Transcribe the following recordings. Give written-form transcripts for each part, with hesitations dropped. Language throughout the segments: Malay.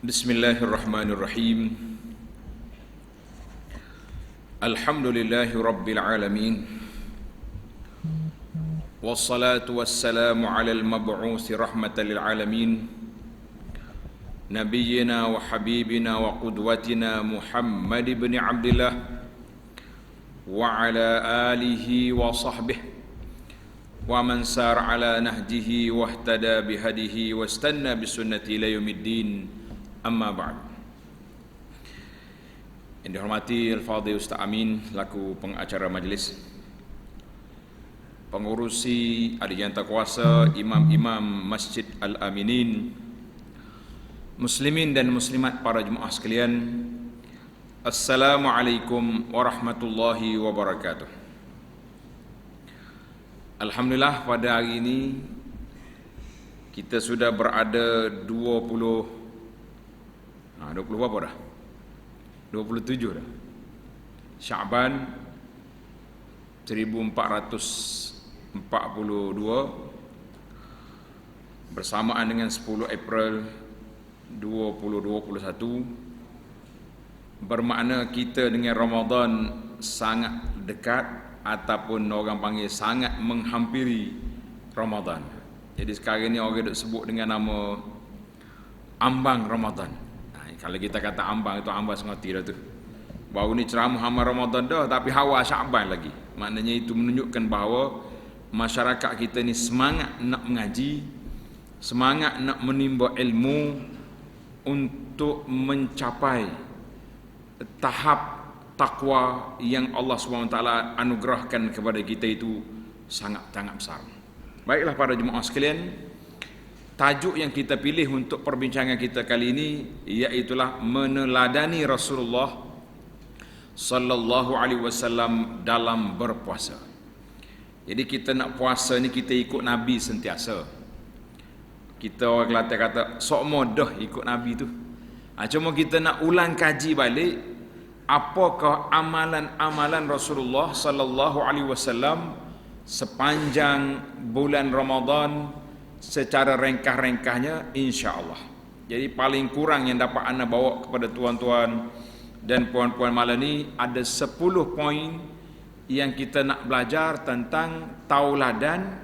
Bismillahirrahmanirrahim. Alhamdulillahi rabbil alamin. Wassalatu wassalamu ala al-mab'usi rahmatan lil alamin. Nabiyyina wa habibina wa qudwatina Muhammad ibn Abdullah wa ala alihi wa sahbihi wa man sar ala nahjihi wa ihtada bihadihi wa istanna bisunnati ila yaumiddin. Amma ba'd. Yang dihormati Al-Fadhil Ustaz Amin laku pengacara majlis, pengurusi Adijanta Kuasa, imam-imam Masjid Al-Aminin, muslimin dan muslimat para jemaah sekalian, Assalamualaikum warahmatullahi wabarakatuh. Alhamdulillah, pada hari ini kita sudah berada 20 berapa dah? 27 dah. Syaban 1442 bersamaan dengan 10 April 2021, bermakna kita dengan Ramadan sangat dekat, ataupun orang panggil sangat menghampiri Ramadan. Jadi sekarang ni orang duk sebut dengan nama ambang Ramadan. Kalau kita kata ambang, itu ambang sengerti dah tu. Baru ni ceramah amal Ramadan dah, tapi hawa Syaban lagi. Maknanya itu menunjukkan bahawa masyarakat kita ni semangat nak mengaji, semangat nak menimba ilmu untuk mencapai tahap takwa yang Allah SWT anugerahkan kepada kita itu sangat-sangat besar. Baiklah para jemaah sekalian, tajuk yang kita pilih untuk perbincangan kita kali ini iaitulah meneladani Rasulullah sallallahu alaihi wasallam dalam berpuasa. Jadi kita nak puasa ni kita ikut Nabi sentiasa. Kita orang Kelantan kata sok modah ikut Nabi tu. Cuma kita nak ulang kaji balik apakah amalan-amalan Rasulullah sallallahu alaihi wasallam sepanjang bulan Ramadan secara ringkas-ringkasnya, insya-Allah. Jadi paling kurang yang dapat anda bawa kepada tuan-tuan dan puan-puan malam ni ada 10 poin yang kita nak belajar tentang tauladan,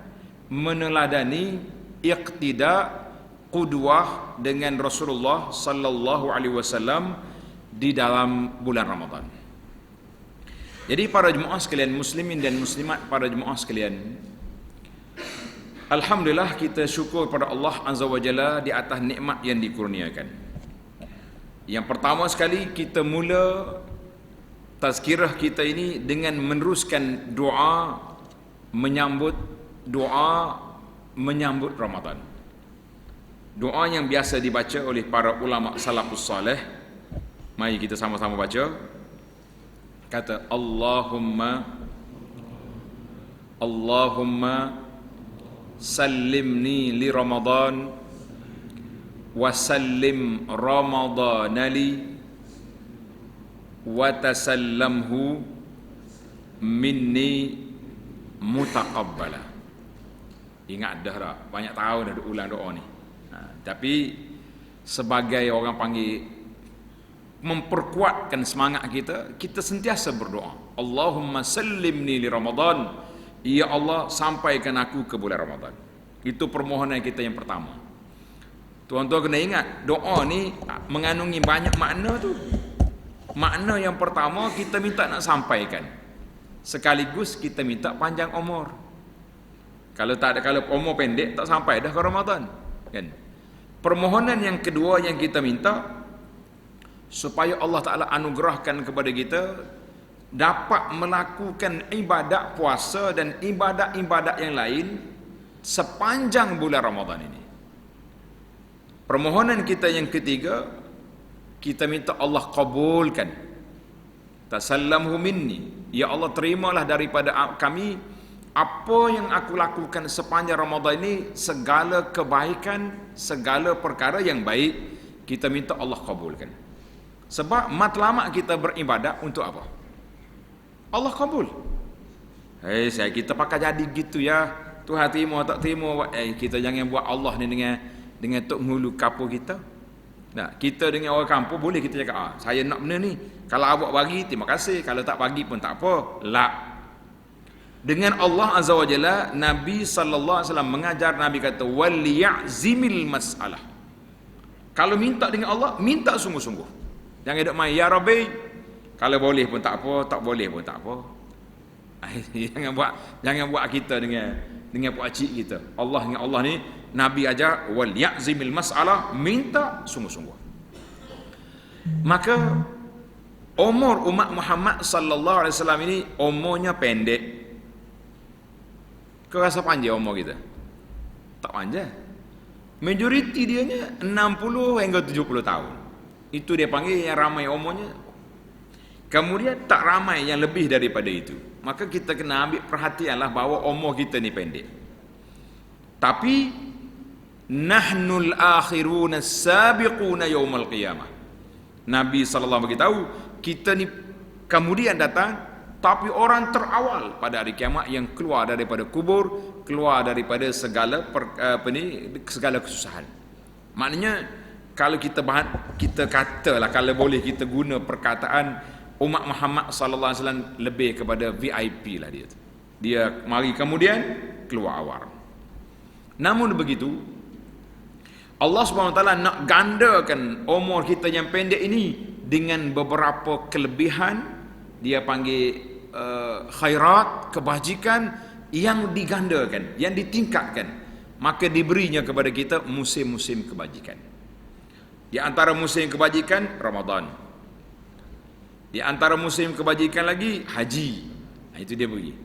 meneladani, iqtida, qudwah dengan Rasulullah sallallahu alaihi wasallam di dalam bulan Ramadan. Jadi para jemaah sekalian, muslimin dan muslimat para jemaah sekalian, alhamdulillah kita syukur pada Allah Azza wa Jalla di atas nikmat yang dikurniakan. Yang pertama sekali, kita mula tazkirah kita ini dengan meneruskan doa menyambut Ramadan. Doa yang biasa dibaca oleh para ulama salafus salih. Mari kita sama-sama baca. Kata Allahumma sallimni li Ramadan wa sallim Ramadana li wa tasallamhu minni mutaqabbala. Ingat dah tak? Banyak tahun dah ulang doa ni. Tapi sebagai orang panggil memperkuatkan semangat kita, kita sentiasa berdoa. Allahumma sallimni li Ramadan. Ya Allah, sampaikan aku ke bulan Ramadan. Itu permohonan kita yang pertama. Tuan-tuan kena ingat, doa ni mengandungi banyak makna tu. Makna yang pertama, kita minta nak sampaikan, sekaligus kita minta panjang umur. Kalau umur pendek, tak sampai dah ke Ramadan, kan? Permohonan yang kedua yang kita minta, supaya Allah Ta'ala anugerahkan kepada kita dapat melakukan ibadat puasa dan ibadat-ibadat yang lain sepanjang bulan Ramadan ini. Permohonan kita yang ketiga, kita minta Allah kabulkan. Tasallamhu minni, ya Allah terimalah daripada kami apa yang aku lakukan sepanjang Ramadan ini, segala kebaikan, segala perkara yang baik, kita minta Allah kabulkan. Sebab matlamat kita beribadat untuk apa? Allah kabul. Kita pakai jadi gitu ya. Tuhan terima tak terima, kita jangan buat Allah ni dengan tok ngulu kapur kita. Nah, kita dengan orang kampung boleh kita cakap, saya nak benda ni. Kalau awak bagi, terima kasih. Kalau tak bagi pun tak apa. La. Dengan Allah Azza wa Jalla, Nabi sallallahu alaihi wasallam mengajar, Nabi kata wal ya'zimil mas'alah. Kalau minta dengan Allah, minta sungguh-sungguh. Jangan duk main ya Rabbi. Kalau boleh pun tak apa, tak boleh pun tak apa. Jangan buat kita dengan pak cik kita. Allah dengan Allah ni Nabi ajar wal ya'zimil mas'alah, minta sungguh-sungguh. Maka umur umat Muhammad sallallahu alaihi wasallam ini umurnya pendek. Kau rasa panjang umur kita? Tak panjang. Majoriti dianya 60 hingga 70 tahun. Itu dia panggil yang ramai umurnya. Kemudian tak ramai yang lebih daripada itu. Maka kita kena ambil perhatianlah bahawa umur kita ni pendek. Tapi nahnul akhiruna sabiquna yaumal qiyamah. Nabi sallallahu alaihi wasallam beritahu, kita ni kemudian datang, tapi orang terawal pada hari kiamat yang keluar daripada kubur, keluar daripada segala segala kesusahan. Maknanya kalau kita katalah, kalau boleh kita guna perkataan umat Muhammad sallallahu alaihi wasallam lebih kepada VIP lah dia. Dia mari kemudian keluar awal. Namun begitu, Allah Subhanahu wa taala nak gandakan umur kita yang pendek ini dengan beberapa kelebihan. Dia panggil khairat, kebajikan yang digandakan, yang ditingkatkan. Maka diberinya kepada kita musim-musim kebajikan. Di antara musim kebajikan Ramadan. Di antara musim kebajikan lagi haji. Nah, itu dia beri.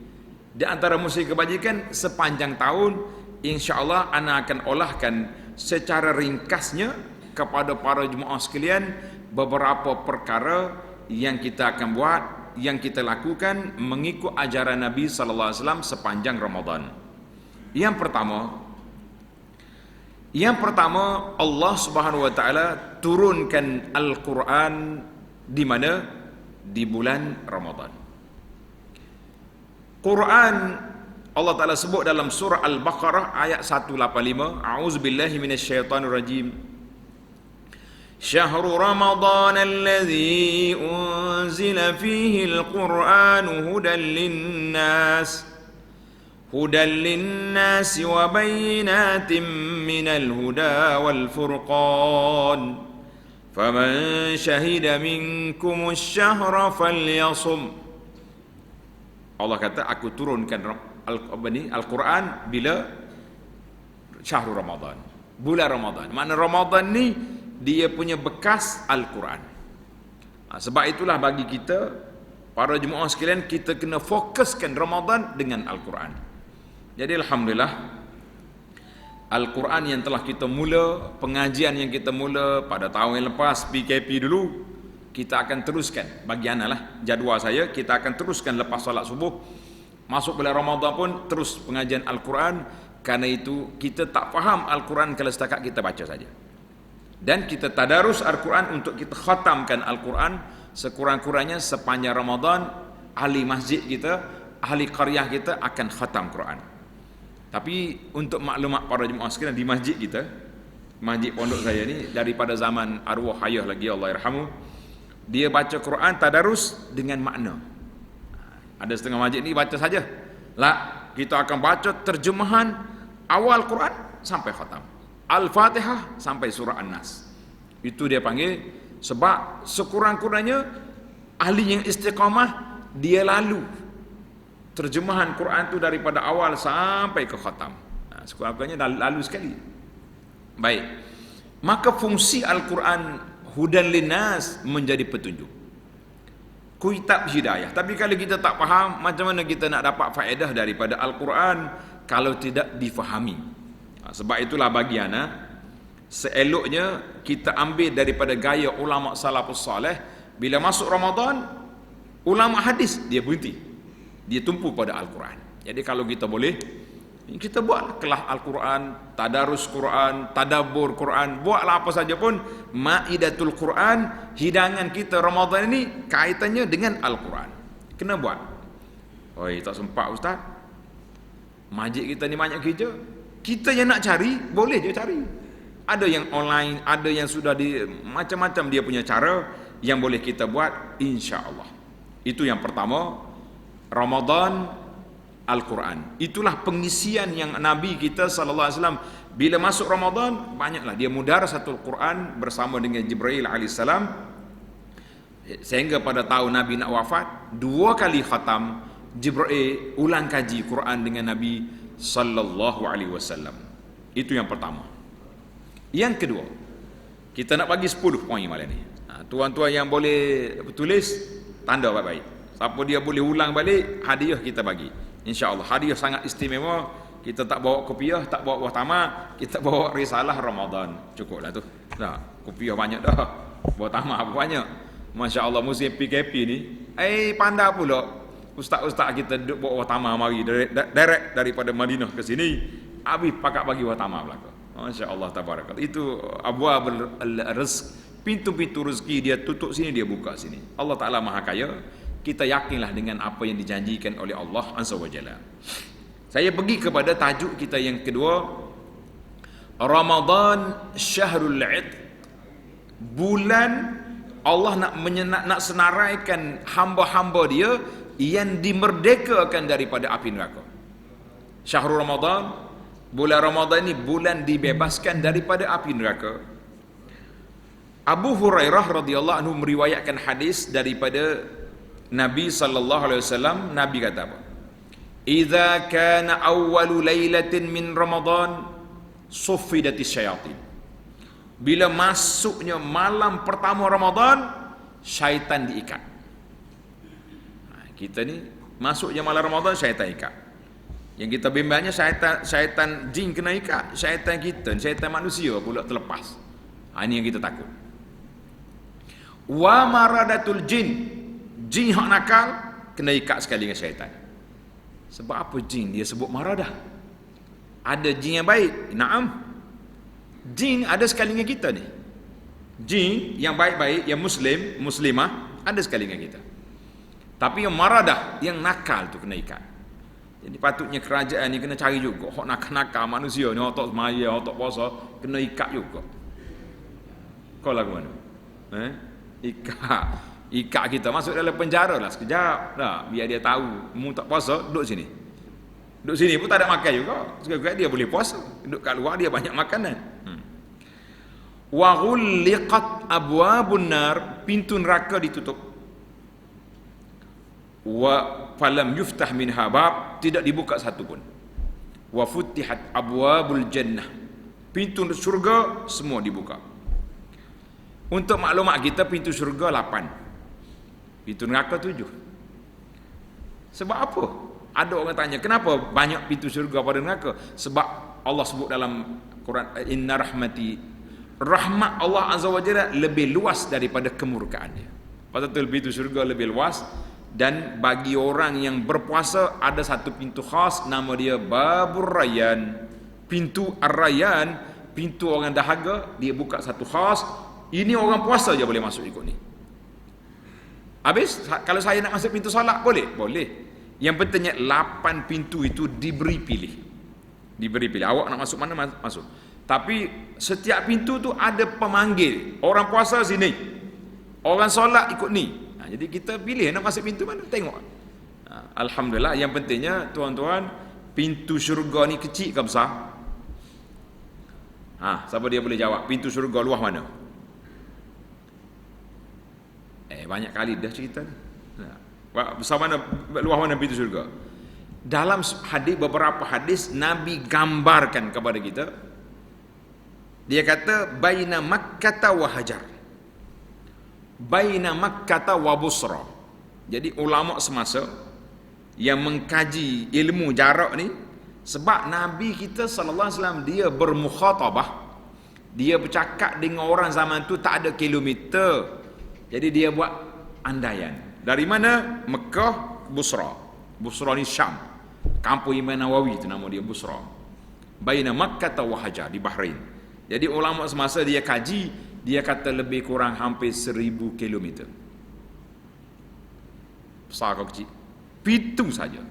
Di antara musim kebajikan sepanjang tahun, insya-Allah ana akan olahkan secara ringkasnya kepada para jemaah sekalian beberapa perkara yang kita akan buat, yang kita lakukan mengikut ajaran Nabi sallallahu alaihi wasallam sepanjang Ramadan. Yang pertama Allah Subhanahu wa taala turunkan Al-Quran di mana? Di bulan Ramadan. Quran Allah Taala sebut dalam surah Al-Baqarah ayat 185, a'udzubillahi minasyaitonir rajim. Syahrul Ramadan alladzi unzila fihi al-Qur'anu hudan lin-nas wa bayyinatin minal huda wal furqan. Faman syahida minkum asy-syahra falyasum. Allah kata, aku turunkan Al-Quran bila syahrul Ramadan, bulan Ramadan. Makna Ramadan ni dia punya bekas Al-Quran. Sebab itulah bagi kita para jemaah sekalian, kita kena fokuskan Ramadan dengan Al-Quran. Jadi alhamdulillah, Al-Quran yang telah kita mula, pengajian yang kita mula pada tahun yang lepas, PKP dulu, kita akan teruskan. Bagi ana lah jadual saya, kita akan teruskan lepas solat subuh. Masuk bulan Ramadan pun terus pengajian Al-Quran. Karena itu kita tak faham Al-Quran kalau setakat kita baca saja. Dan kita tadarus Al-Quran untuk kita khatamkan Al-Quran sekurang-kurangnya sepanjang Ramadan. Ahli masjid kita, ahli qaryah kita akan khatam Quran. Tapi untuk maklumat para jemaah sekalian, di masjid kita, masjid pondok saya ni, daripada zaman arwah ayah lagi Allah yarhamu, dia baca Quran tadarus dengan makna. Ada setengah masjid ni baca saja. Lah, kita akan baca terjemahan awal Quran sampai khatam. Al-Fatihah sampai surah An-Nas. Itu dia panggil, sebab sekurang-kurangnya ahli yang istiqamah dia lalu terjemahan Quran tu daripada awal sampai ke khatam. Sekurang-kurangnya lalu sekali. Baik. Maka fungsi Al-Quran hudan linnas menjadi petunjuk, kitab hidayah. Tapi kalau kita tak faham, macam mana kita nak dapat faedah daripada Al-Quran kalau tidak difahami? Sebab itulah bagi ana, seeloknya kita ambil daripada gaya ulama salafus salih. Bila masuk Ramadan, ulama hadis dia berhenti, dia tumpu pada Al-Quran. Jadi kalau kita boleh, kita buat kelas Al-Quran, tadarus Quran, tadabbur Quran, buatlah apa saja pun. Maidatul Quran, hidangan kita Ramadan ini kaitannya dengan Al-Quran. Kena buat. Oi, tak sempat ustaz, masjid kita ni banyak kerja. Kita yang nak cari, boleh je cari. Ada yang online, ada yang sudah di macam-macam dia punya cara yang boleh kita buat, insya-Allah. Itu yang pertama, Ramadan Al-Quran. Itulah pengisian yang Nabi kita sallallahu alaihi wasallam bila masuk Ramadan banyaklah dia mudarassatul Quran bersama dengan Jibril alaihissalam, sehingga pada tahun Nabi nak wafat 2 kali khatam Jibril ulang kaji Quran dengan Nabi sallallahu alaihi wasallam. Itu yang pertama. Yang kedua, kita nak bagi 10 poin malam ni. Tuan-tuan yang boleh tulis tanda baik-baik. Siapa dia boleh ulang balik, hadiah kita bagi. InsyaAllah hadiah sangat istimewa. Kita tak bawa kopiah, tak bawa buah tamak, kita bawa risalah Ramadan. Cukuplah tu. Dah, kopiah banyak dah. Buah tamak apa banyak. Masya-Allah musim PKP ni, pandai pula ustaz-ustaz kita duduk bawa buah tamak mari direct daripada Madinah ke sini, habis pakat bagi buah tamak belaka. Masya-Allah tabarakallah. Itu abwabul rizq, pintu-pintu rezeki dia tutup sini, dia buka sini. Allah Taala Maha Kaya. Kita yakinlah dengan apa yang dijanjikan oleh Allah Azza wa Jalla. Saya pergi kepada tajuk kita yang kedua, Ramadan Syahrul 'Itq. Bulan Allah nak senaraikan hamba-hamba dia yang dimerdekakan daripada api neraka. Syahrul Ramadan, bulan Ramadan ini bulan dibebaskan daripada api neraka. Abu Hurairah radhiyallahu anhu meriwayatkan hadis daripada Nabi sallallahu alaihi wasallam. Nabi kata apa? Idza kana awwalu lailatin min Ramadan suffidatis syayatin. Bila masuknya malam pertama Ramadan, syaitan diikat. Kita ni masuknya malam Ramadan, syaitan ikat. Yang kita bimbangnya syaitan jin kena ikat, syaitan kita, syaitan manusia pula terlepas. Ini yang kita takut. Wa maradatul jin. Jin hak nakal kena ikat sekali dengan syaitan. Sebab apa jin dia sebut maradah? Ada jin yang baik. Naam. Jin ada sekali dengan kita ni. Jin yang baik-baik, yang muslim, muslimah ada sekali dengan kita. Tapi yang maradah, yang nakal tu kena ikat. Jadi patutnya kerajaan ni kena cari juga hak nakal-nakal manusia ni, hak tak semaya, hak tak puasa, kena ikat juga. Kau lagu mana? Ikat kita masuk dalam penjara lah sekejap dah, biar dia tahu mu tak puasa, duduk sini. Duduk sini pun tak ada makan juga. Sekejap dia boleh puasa. Duduk kat luar dia banyak makanan. Wa ghulliqat abwabun nar, pintu neraka ditutup. Wa falam yuftah minha bab, tidak dibuka satu pun. Wa futihat abwabul jannah, pintu surga semua dibuka. Untuk maklumat kita, pintu surga 8, pintu neraka 7. Sebab apa? Ada orang tanya, kenapa banyak pintu syurga pada neraka? Sebab Allah sebut dalam Quran, inna rahmati, rahmat Allah Azza wa Jalla lebih luas daripada kemurkaannya. Betul, pintu syurga lebih luas. Dan bagi orang yang berpuasa ada satu pintu khas, nama dia Babur Rayyan, pintu Ar-Rayyan, pintu orang dahaga. Dia buka satu khas, ini orang puasa je boleh masuk ikut ni. Habis, kalau saya nak masuk pintu solat, boleh? Boleh. Yang pentingnya 8 pintu itu diberi pilih. Diberi pilih. Awak nak masuk mana, masuk. Tapi setiap pintu tu ada pemanggil. Orang puasa sini, orang solat ikut ni. Jadi kita pilih nak masuk pintu mana, tengok. Alhamdulillah. Yang pentingnya tuan-tuan, pintu syurga ni kecil ke besar? Siapa dia boleh jawab? Pintu syurga luas mana? Banyak kali dah cerita ni. Besar mana, luas mana pintu syurga? Dalam hadis, beberapa hadis Nabi gambarkan kepada kita. Dia kata baina Makkah wa Hajar, baina Makkah wa Busra. Jadi ulama semasa yang mengkaji ilmu jarak ni, sebab Nabi kita sallallahu alaihi wasallam dia bermukhatabah, dia bercakap dengan orang zaman tu tak ada kilometer. Jadi dia buat andaian. Dari mana? Mekah, Busra. Busra ni Syam. Kampung Imam Nawawi itu nama dia Busra. Baina Makkah wa Hajar, di Bahrain. Jadi ulama semasa dia kaji, dia kata lebih kurang hampir 1000 kilometer. Besar ke kecil? Pitu saja.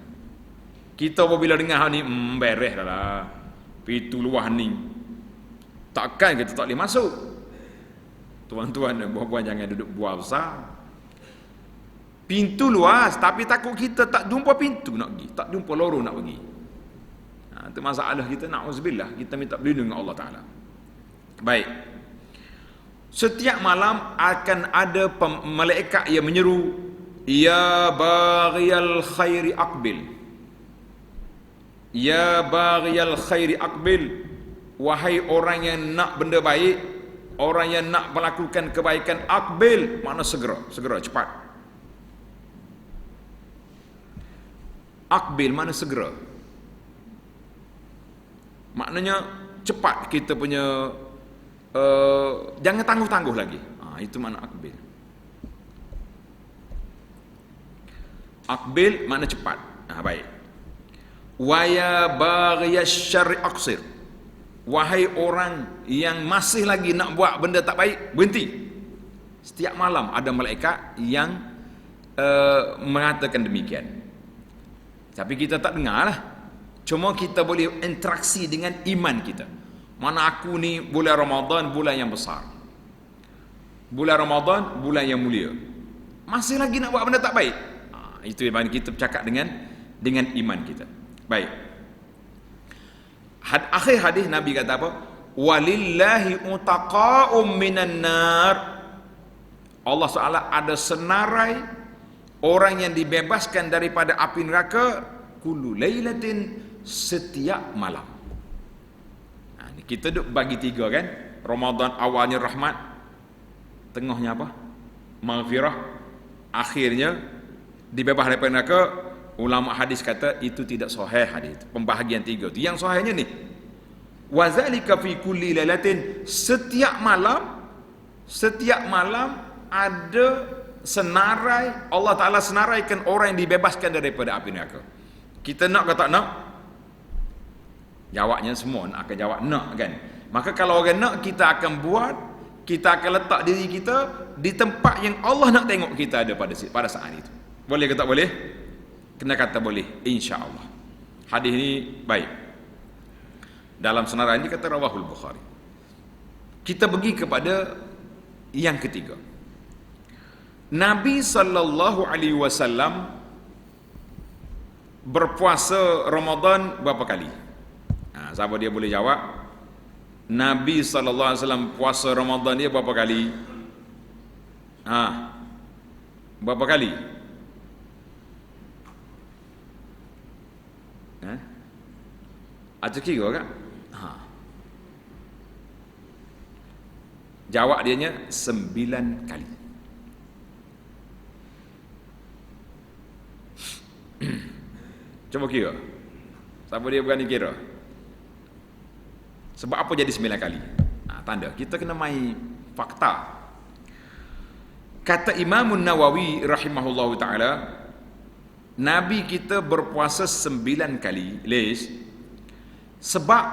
Kita apabila dengar hal ni, beres dah lah. Pitu luah ni. Takkan kita tak boleh masuk. Tuan-tuan dan puan-puan jangan duduk buah besar. Pintu luas, tapi takut kita tak jumpa pintu nak pergi, tak jumpa lorong nak pergi. Itu masalah kita, na'udzubillah, kita minta berlindung dengan Allah Ta'ala. Baik. Setiap malam akan ada malaikat yang menyeru, ya baghiyal khairi aqbil, ya baghiyal khairi aqbil, wahai orang yang nak benda baik, orang yang nak melakukan kebaikan, aqbil, makna segera, cepat. Aqbil mana segera, maknanya cepat kita punya, jangan tangguh-tangguh lagi. Itu makna aqbil. Aqbil makna cepat. Baik. Wa ya baghiyash syarri aqsir, wahai orang yang masih lagi nak buat benda tak baik, berhenti. Setiap malam ada malaikat yang mengatakan demikian. Tapi kita tak dengar lah. Cuma kita boleh interaksi dengan iman kita. Mana aku ni bulan Ramadan, bulan yang besar. Bulan Ramadan, bulan yang mulia. Masih lagi nak buat benda tak baik. Itu yang kita bercakap dengan iman kita. Baik. Akhir hadis Nabi kata apa? Walillahi utaqa'um minan nar. Allah SWT ada senarai orang yang dibebaskan daripada api neraka kullu lailatin, setiap malam. Kita duk bagi tiga kan. Ramadan awalnya rahmat, tengahnya apa? Maghfirah, akhirnya dibebas daripada neraka. Ulama hadis kata itu tidak sahih hadis. Pembahagian tiga tu. Yang sahihnya ni, wa zalika fi kulli lailatin, setiap malam ada senarai, Allah Ta'ala senaraikan orang yang dibebaskan daripada api neraka. Kita nak ke tak nak? Jawabnya semua akan jawab nak kan. Maka kalau orang nak, kita akan buat, kita akan letak diri kita di tempat yang Allah nak tengok kita ada pada saat itu. Boleh ke tak boleh? Kena kata boleh, insya-Allah. Hadis ini baik. Dalam senarai ini kata rawahul Bukhari. Kita pergi kepada yang ketiga. Nabi sallallahu alaihi wasallam berpuasa Ramadan berapa kali? Siapa dia boleh jawab? Nabi sallallahu alaihi wasallam puasa Ramadan dia berapa kali? Berapa kali? Ada kira kan? Jawab dianya 9 kali. Cuba kira. Siapa dia berani kira? Sebab apa jadi 9 kali? Tanda kita kena main fakta. Kata Imam Nawawi rahimahullahu ta'ala, Nabi kita berpuasa 9 kali. Sebab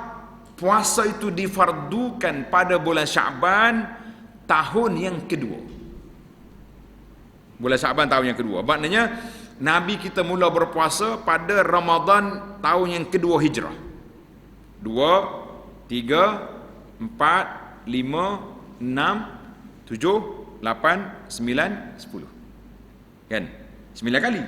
puasa itu difardukan pada bulan Syaban tahun yang kedua. Bulan Syaban tahun yang kedua. Maknanya Nabi kita mula berpuasa pada Ramadan tahun yang kedua hijrah. 2, 3, 4, 5, 6, 7, 8, 9, 10. Kan? 9 kali.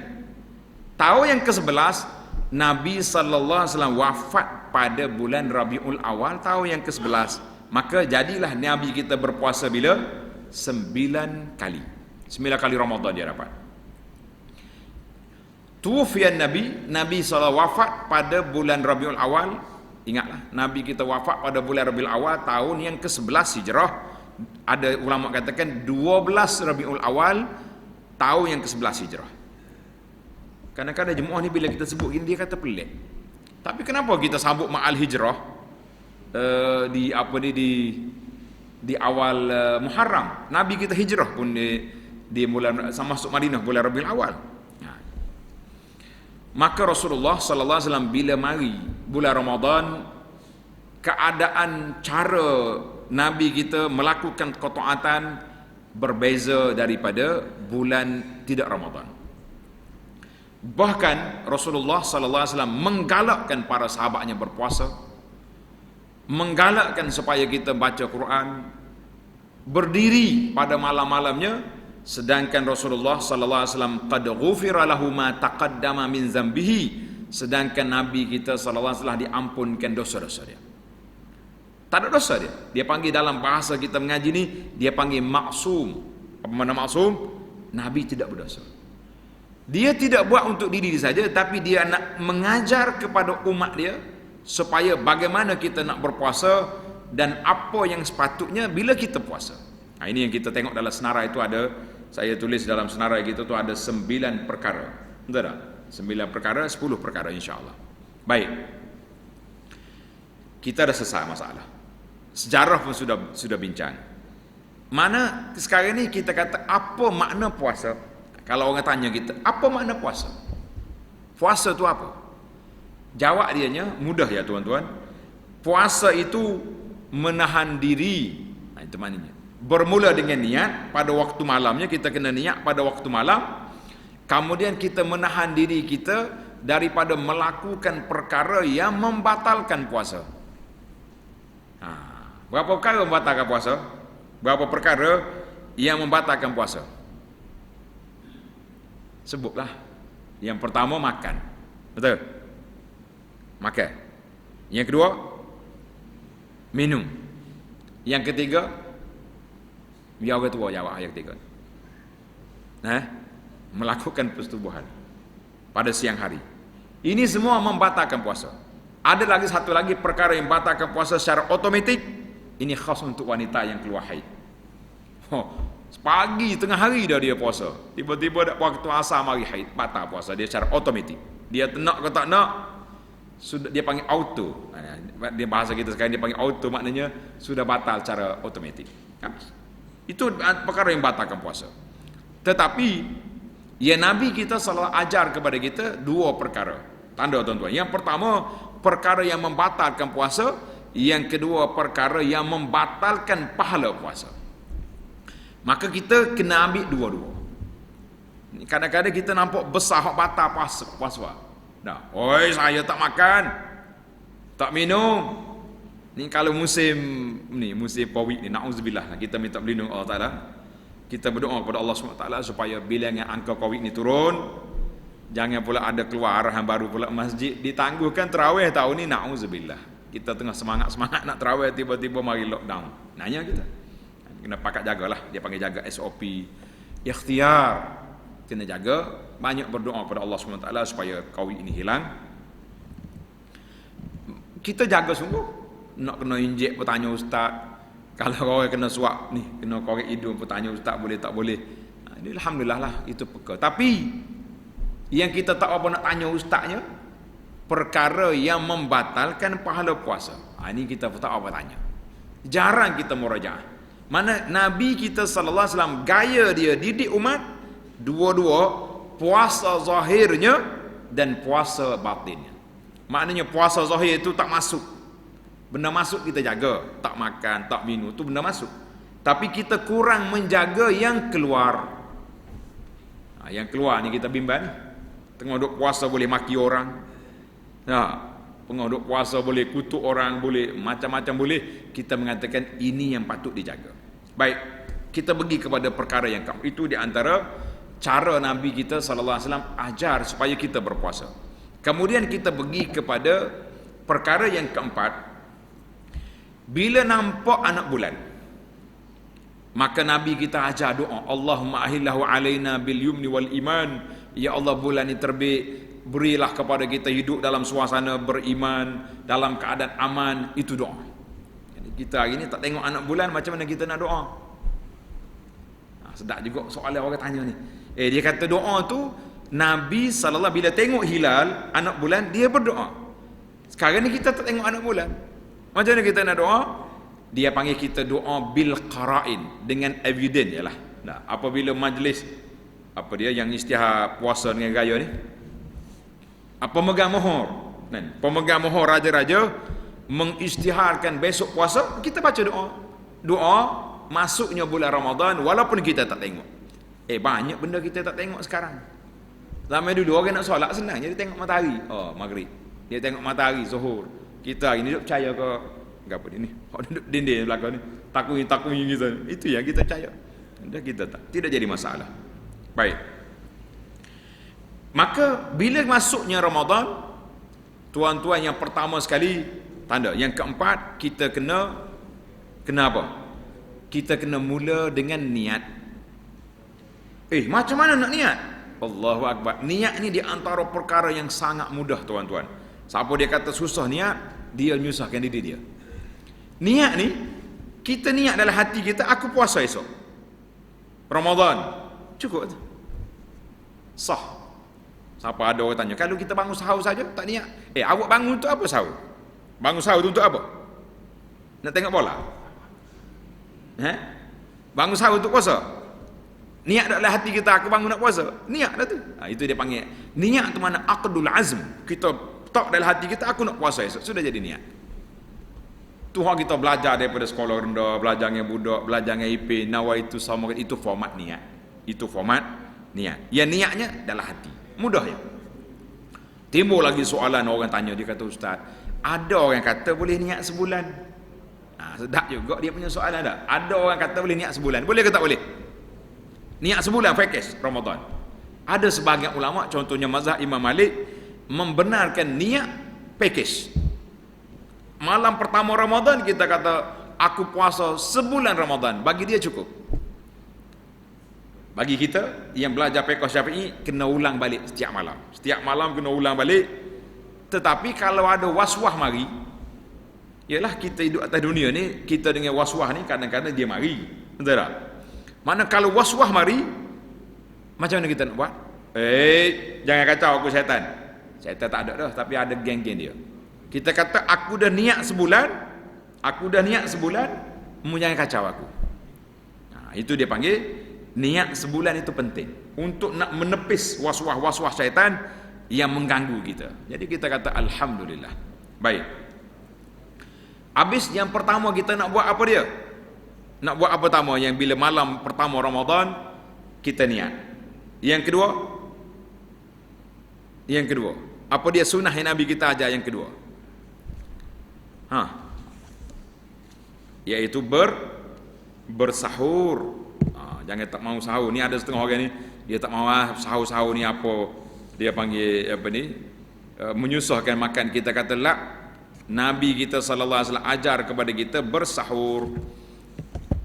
Tahun yang ke-11 Nabi sallallahu alaihi wasallam wafat pada bulan Rabiul Awal tahun yang ke-11. Maka jadilah Nabi kita berpuasa bila? 9 kali. 9 kali Ramadan dia dapat. Tufian Nabi SAW wafat pada bulan Rabiul Awal. Ingatlah, Nabi kita wafat pada bulan Rabiul Awal tahun yang ke-11 hijrah. Ada ulama katakan 12 Rabiul Awal tahun yang ke-11 hijrah. Kadang-kadang jemaah ni bila kita sebut gini dia kata pelik. Tapi kenapa kita sambut ma'al hijrah di awal Muharram? Nabi kita hijrah pun di bulan masuk Madinah bulan Rabiul Awal. Maka Rasulullah sallallahu alaihi wasallam bila mari bulan Ramadan, keadaan cara Nabi kita melakukan ketaatan berbeza daripada bulan tidak Ramadan. Bahkan Rasulullah sallallahu alaihi wasallam menggalakkan para sahabatnya berpuasa. menggalakkan supaya kita baca Quran, berdiri pada malam-malamnya, sedangkan Rasulullah sallallahu alaihi wasallam qad ghufira lahu ma taqaddama min zambihi, sedangkan Nabi kita sallallahu alaihi wasallam diampunkan dosa-dosa dia. Tak ada dosa dia. Dia panggil dalam bahasa kita mengaji ni, dia panggil maksum. Apa makna maksum? Nabi tidak berdosa. Dia tidak buat untuk diri dia saja, tapi dia nak mengajar kepada umat dia supaya bagaimana kita nak berpuasa dan apa yang sepatutnya bila kita puasa. Nah, ini yang kita tengok dalam senarai itu ada, saya tulis dalam senarai kita tu ada 9 perkara. Betul tak? 9 perkara, 10 perkara insya-Allah. Baik. Kita dah selesai masalah. Sejarah pun sudah bincang. Mana sekarang ni kita kata apa makna puasa? Kalau orang tanya kita, apa makna puasa? Puasa tu apa? Jawab dianya mudah ya tuan-tuan. Puasa itu menahan diri. Nah, itu maknanya. Bermula dengan niat pada waktu malamnya, kita kena niat pada waktu malam. Kemudian kita menahan diri kita daripada melakukan perkara yang membatalkan puasa. Berapa perkara membatalkan puasa? Berapa perkara yang membatalkan puasa? Sebutlah. Yang pertama makan. Betul? Makan. Yang kedua minum. Yang ketiga, biar orang tua jawab yang ketiga. Melakukan persetubuhan pada siang hari. Ini semua membatalkan puasa. Ada lagi satu lagi perkara yang membatalkan puasa secara otomatik. Ini khas untuk wanita yang keluar haid. Pagi tengah hari dah dia puasa, tiba-tiba dak waktu asar mari haid, batal puasa dia secara otomatik. Dia nak ke tak nak, sudah dia panggil auto. Dia bahasa kita sekarang dia panggil auto, maknanya sudah batal secara otomatik. Itu perkara yang batalkan puasa. Tetapi ya Nabi kita selalu ajar kepada kita 2 perkara. Tanda tuan-tuan. Yang pertama perkara yang membatalkan puasa, yang kedua perkara yang membatalkan pahala puasa. Maka kita kena ambil dua-dua. Kadang-kadang kita nampak besar hak batal puasa. Dah, oi saya tak makan, tak minum. Ni kalau musim Covid ni, nauzubillah, kita minta berlindung Allah Taala. Kita berdoa kepada Allah SWT supaya bilangan angka Covid ni turun. Jangan pula ada keluar arahan baru pula masjid ditangguhkan tarawih tahun ni, nauzubillah. Kita tengah semangat-semangat nak tarawih, tiba-tiba mari lockdown. Nanya kita. Kena pakat jagalah, dia panggil jaga SOP. Ikhtiar. Kena jaga, banyak berdoa kepada Allah SWT supaya Covid ini hilang. Kita jaga sungguh. Nak kena injek pun tanya ustaz. Kalau orang kena suap ni, kena korek hidung pun tanya ustaz boleh tak boleh. Ini alhamdulillah lah, itu perkara. Tapi yang kita tak apa nak tanya ustaznya, perkara yang membatalkan pahala puasa. Ini kita tak apa tanya. Jarang kita murajaah. Mana Nabi kita sallallahu alaihi wasallam gaya dia didik umat dua-dua, puasa zahirnya dan puasa batinnya. Maknanya puasa zahir itu tak masuk. Benda masuk kita jaga, tak makan, tak minum, itu benda masuk. Tapi kita kurang menjaga yang keluar. Yang keluar ni kita bimbang ni. Tengah duk puasa boleh maki orang. Tengah duk puasa boleh kutuk orang, boleh macam-macam boleh. Kita mengatakan ini yang patut dijaga. Baik, kita pergi kepada perkara yang keempat. Itu di antara cara Nabi kita sallallahu alaihi wasallam ajar supaya kita berpuasa. Kemudian kita pergi kepada perkara yang keempat. Bila nampak anak bulan, maka Nabi kita ajar doa, Allahumma ahillahu alaina bil yumni wal iman. Ya Allah, bulan ini terbit, berilah kepada kita hidup dalam suasana beriman, dalam keadaan aman. Itu doa. Jadi kita hari ini tak tengok anak bulan, macam mana kita nak doa? Sedap juga soalan orang tanya ni. Dia kata doa tu Nabi sallallahu bila tengok hilal anak bulan dia berdoa. Sekarang ni kita tak tengok anak bulan. Macam mana kita nak doa? Dia panggil kita doa bil qara'in, dengan evidence ialah. Nah, apabila majlis apa dia yang isytihar puasa dengan gaya ni? Pemegang mohor. Pemegang mohor raja-raja mengisytiharkan besok puasa, kita baca doa. Doa masuknya bulan Ramadan walaupun kita tak tengok. Banyak benda kita tak tengok sekarang. Zaman dulu orang nak solat senang, jadi tengok matahari. Maghrib. Dia tengok matahari zuhur. Kita hari ni duk percaya ke Gapo ni? Hok duduk dinding belakang ni. Takui gitu. Itu yang kita percaya. Dan kita tidak jadi masalah. Baik. Maka bila masuknya Ramadan, tuan-tuan, yang pertama sekali tanda. Yang keempat, kita kena apa? Kita kena mula dengan niat. Macam mana nak niat? Allahu Akbar. Niat ni di antara perkara yang sangat mudah, tuan-tuan. Siapa dia kata susah niat, dia menyusahkan diri dia. Niat ni, kita niat dalam hati kita, aku puasa esok Ramadan, cukup tu, sah. Siapa ada orang tanya, kalau kita bangun sahur saja tak niat, awak bangun untuk apa sahur? Bangun sahur tu untuk apa? Nak tengok bola? Bangun sahur untuk puasa? Niat dalam hati kita, aku bangun nak puasa, niat dah tu. Itu dia panggil niat tu, mana aqdul azm. Kita tak dalam hati kita, aku nak puasa esok, sudah jadi niat. Tu hak kita belajar daripada sekolah rendah, belajar dengan budak, belajar dengan IP, nawaitu sama, itu format niat. Itu format niat. Yang niatnya dalam hati. Mudah ya. Timbul lagi soalan, orang tanya, dia kata, Ustaz, ada orang kata boleh niat sebulan. Sedap juga dia punya soalan dah. Ada orang kata boleh niat sebulan. Boleh ke tak boleh? Niat sebulan fokus Ramadan. Ada sebahagian ulama, contohnya mazhab Imam Malik, membenarkan niat package. Malam pertama Ramadan kita kata aku puasa sebulan Ramadan, bagi dia cukup. Bagi kita yang belajar fiqh Syafi'i, kena ulang balik setiap malam. Setiap malam kena ulang balik. Tetapi kalau ada waswah mari, ialah kita hidup atas dunia ni, kita dengan waswah ni kadang-kadang dia mari. Betul tak? Mana kalau waswah mari, macam mana kita nak buat? Jangan kacau aku syaitan. Syaitan tak ada dah, tapi ada geng-geng dia. Kita kata aku dah niat sebulan, mu jangan kacau aku. Itu dia panggil niat sebulan. Itu penting untuk nak menepis waswah-waswah syaitan yang mengganggu kita. Jadi kita kata alhamdulillah. Baik. Habis yang pertama kita nak buat apa dia? Nak buat apa pertama? Yang bila malam pertama Ramadan kita niat. Yang kedua, apa dia sunnah yang Nabi kita ajar yang kedua? Iaitu bersahur. Jangan tak mau sahur. Ni ada setengah orang ni, dia tak mau sahur-sahur ni apa? Dia panggil apa ni? Menyusahkan makan. Kita kata la. Nabi kita sallallahu alaihi wasallam ajar kepada kita bersahur.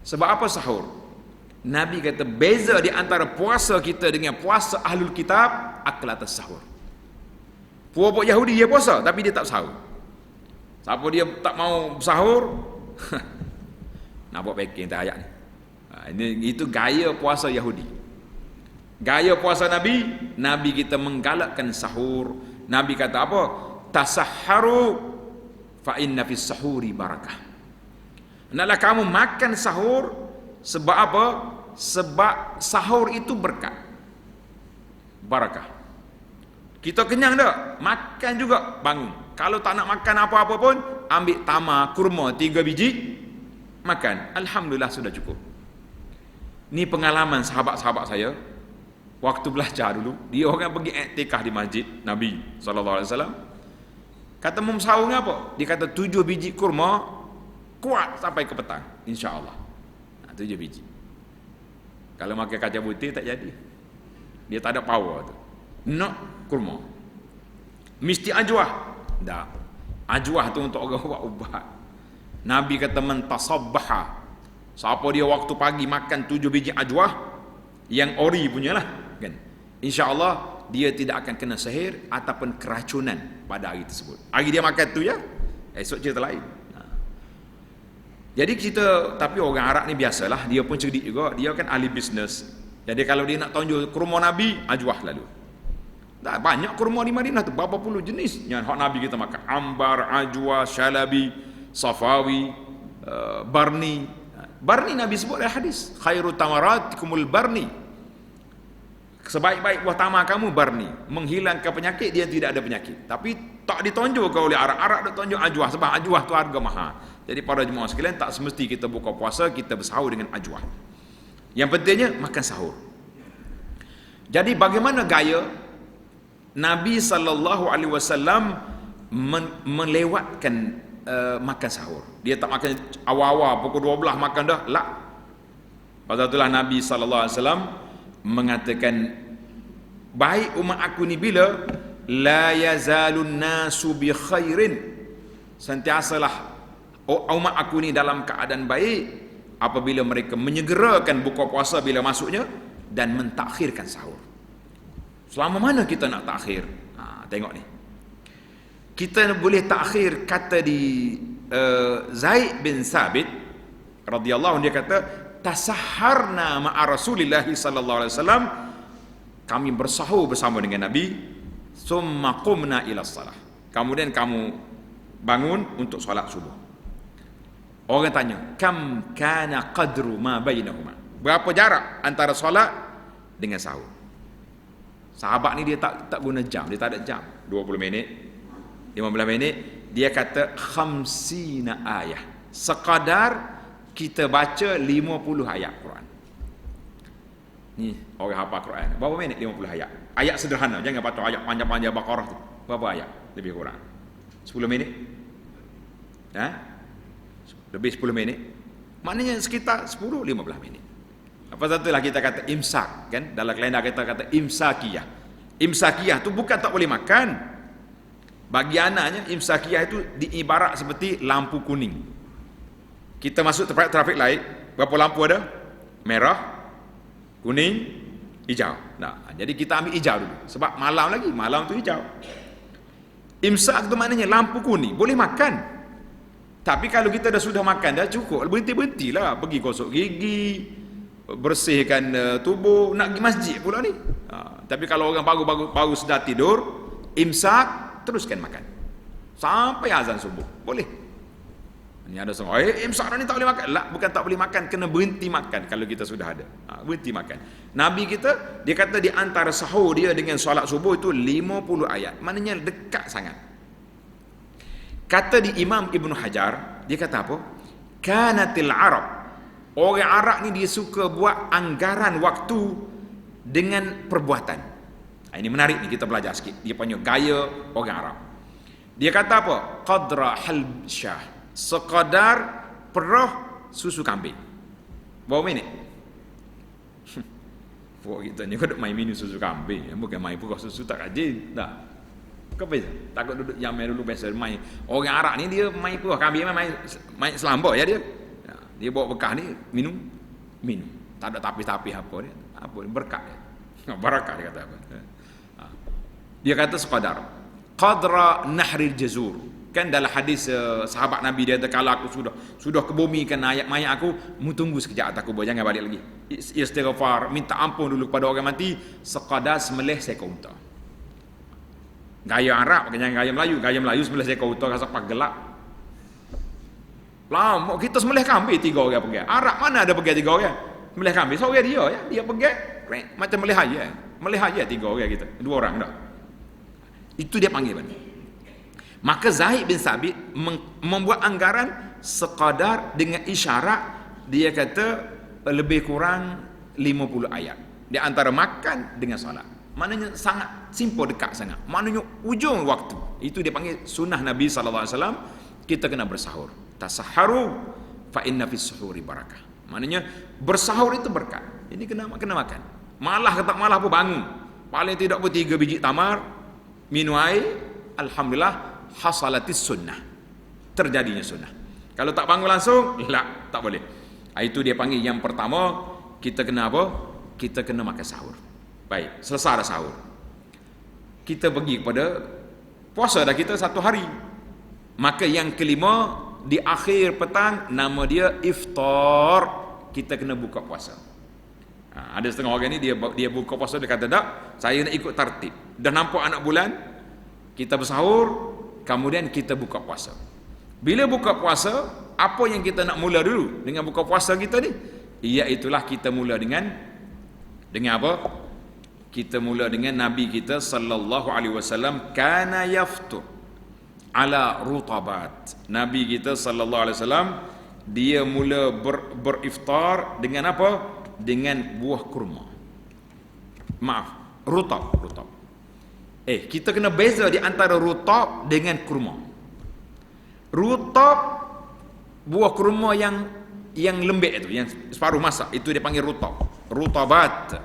Sebab apa sahur? Nabi kata beza di antara puasa kita dengan puasa ahlul kitab, aklat sahur. Puak Yahudi dia puasa tapi dia tak sahur. Siapa dia tak mau sahur, nak buat packing tak ayat ni. Itu gaya puasa Yahudi. Gaya puasa Nabi, Nabi kita menggalakkan sahur. Nabi kata apa? Tasahharu fa inna fis sahuri barakah. Hendaklah kamu makan sahur. Sebab apa? Sebab sahur itu berkat, barakah. Kita kenyang dah, makan juga bangun. Kalau tak nak makan apa-apa pun, ambil tamar, kurma 3 biji, makan. Alhamdulillah sudah cukup. Ni pengalaman sahabat-sahabat saya waktu belajar dulu. Dia orang pergi iktikaf di masjid Nabi SAW. Kata mau sahur apa? Dia kata 7 biji kurma kuat sampai ke petang, insya-Allah. 7 biji. Kalau makan kacang putih tak jadi. Dia tak ada power tu. Nak kurma. Mesti ajwah. Tak. Ajwah tu untuk orang buat ubat. Nabi kata man tasabbaha. Siapa dia waktu pagi makan 7 biji ajwah yang ori punyalah, kan? Insya-Allah dia tidak akan kena sihir ataupun keracunan pada hari tersebut. Hari dia makan tu ya, esok cerita lain. Jadi kita, tapi orang Arab ni biasalah, dia pun cerdik juga, dia kan ahli bisnes. Jadi kalau dia nak tonjol kurma Nabi, ajwah lalu. Tak banyak kurma di Madinah tu, berapa puluh jenis yang hak Nabi kita makan. Ambar, ajwa, syalabi, safawi, barni. Barni Nabi sebut dalam hadis, khairu tamaratikumul barni. Sebaik-baik buah tamar kamu barni, menghilangkan penyakit, dia tidak ada penyakit. Tapi tak ditonjolkan oleh Arab. Arab dah tonjol ajwah, sebab ajwah tu harga mahal. Jadi para jemaah sekalian, tak semesti kita buka puasa kita bersahur dengan ajwah. Yang pentingnya makan sahur. Jadi bagaimana gaya Nabi sallallahu alaihi wasallam melewatkan makan sahur. Dia tak makan awal-awal pukul 12 makan dah. La. Pasal itulah Nabi SAW mengatakan, baik umat aku ni bila la yazalun nasu bi khairin, sentiasalah umat aku ni dalam keadaan baik apabila mereka menyegerakan buka puasa bila masuknya dan mentakhirkan sahur. Selama mana kita nak takhir? Tengok ni, kita boleh takhir. Kata di Zaid bin Sabit radhiyallahu anhu, dia kata tasahharna ma'a Rasulillah sallallahu alaihi wasallam, kami bersahur bersama dengan Nabi, summa qumna ila salah, kemudian kamu bangun untuk solat subuh. Orang tanya, kam kana qadru ma bainahuma, berapa jarak antara solat dengan sahur? Sahabat ni dia tak guna jam, dia tak ada jam. 20 minit, 15 minit, dia kata 50 ayat, sekadar kita baca 50 ayat Quran. Ni orang hafal Quran, berapa minit? 50 ayat. Ayat sederhana, jangan baca ayat panjang-panjang Baqarah tu. Berapa ayat? Lebih kurang 10 minit. Lebih 10 minit. Maknanya sekitar 10-15 minit. Apa satulah kita kata imsak, kan? Dalam kalender kita kata imsakiyah. Imsakiyah tu bukan tak boleh makan. Bagi anaknya imsakiyah itu diibarat seperti lampu kuning. Kita masuk tempat trafik light, berapa lampu ada? Merah, kuning, hijau. Nah, jadi kita ambil hijau dulu sebab malam tu hijau. Imsak tu maknanya lampu kuning, boleh makan. Tapi kalau kita sudah makan dah cukup, berhenti-berhentilah, pergi gosok gigi, bersihkan tubuh, nak pergi masjid pula ni. Tapi kalau orang baru sedar tidur, imsak, teruskan makan sampai azan subuh, boleh. Ini ada seorang, imsak ni tak boleh makan. Lah, bukan tak boleh makan, kena berhenti makan kalau kita sudah ada. Berhenti makan. Nabi kita, dia kata di antara sahur dia dengan solat subuh itu 50 ayat. Maknanya dekat sangat. Kata di Imam Ibn Hajar, dia kata apa? Kanatil Arab, orang Arab ni dia suka buat anggaran waktu dengan perbuatan. Ini menarik ni, kita belajar sikit. Dia punya gaya orang Arab. Dia kata apa? Qadra halbsyah, sekadar perah susu kambing. Berapa minit? Buat kita ni kau main minum susu kambing, bukan main perah susu tak rajin. Tak. Kenapa? Takut duduk jamai dulu biasa main. Orang Arab ni dia main perah kambing, main selamba ya dia. Dia bawa bekah ni minum. Tak ada tapis-tapis apa dia. Apa berkat dia. Barakah dia kata apa. Dia kata sekadar qadra nahril jazur. Kan dalam hadis sahabat Nabi dia kata, kalau aku sudah kebumikan mayat aku, mu tunggu sekejap, aku jangan balik lagi. Istighfar, minta ampun dulu kepada orang mati, sekadar sembelih seekor unta. Gaya Arab, jangan gaya Melayu. Gaya Melayu sembelih seekor unta rasa pak gelap. Lama kita sembelih kambing 3 orang pergi. Arab mana ada pergi 3 orang? Sembelih kambing seorang dia ya. Dia pergi macam melihaya. Melihaya 3 orang kita. 2 orang dah. Itu dia panggil mana? Maka Zaid bin Sabit membuat anggaran sekadar dengan isyarat, dia kata lebih kurang 50 ayat. Di antara makan dengan solat. Maknanya sangat simple, dekat sangat. Maknanya ujung waktu. Itu dia panggil sunnah Nabi SAW. Kita kena bersahur. Tasahharu fa inna fis suhuri barakah. Maknanya bersahur itu berkat. Ini kena makan. Malah kata malah pun bangun. Paling tidak pun 3 biji tamar, minum air, alhamdulillah hasalatis sunnah. Terjadinya sunnah. Kalau tak bangun langsung, tak boleh. Itu dia panggil yang pertama, kita kena apa? Kita kena makan sahur. Baik, selesai dah sahur. Kita pergi kepada puasa dah kita 1 hari. Maka yang kelima, di akhir petang, nama dia iftar. Kita kena buka puasa. Ada setengah orang ni dia buka puasa, dia kata tak, saya nak ikut tertib. Dah nampak anak bulan, kita bersahur, kemudian kita buka puasa. Bila buka puasa, apa yang kita nak mula dulu dengan buka puasa kita ni? Iaitulah kita mula dengan apa? Kita mula dengan Nabi kita sallallahu alaihi wasallam, kana yaftur ala rutabat. Nabi kita sallallahu alaihi wasallam dia mula beriftar dengan apa? Dengan buah kurma. Maaf, rutab. Kita kena beza di antara rutab dengan kurma. Rutab, buah kurma yang lembek itu, yang separuh masak, itu dia panggil rutab. Rutabat.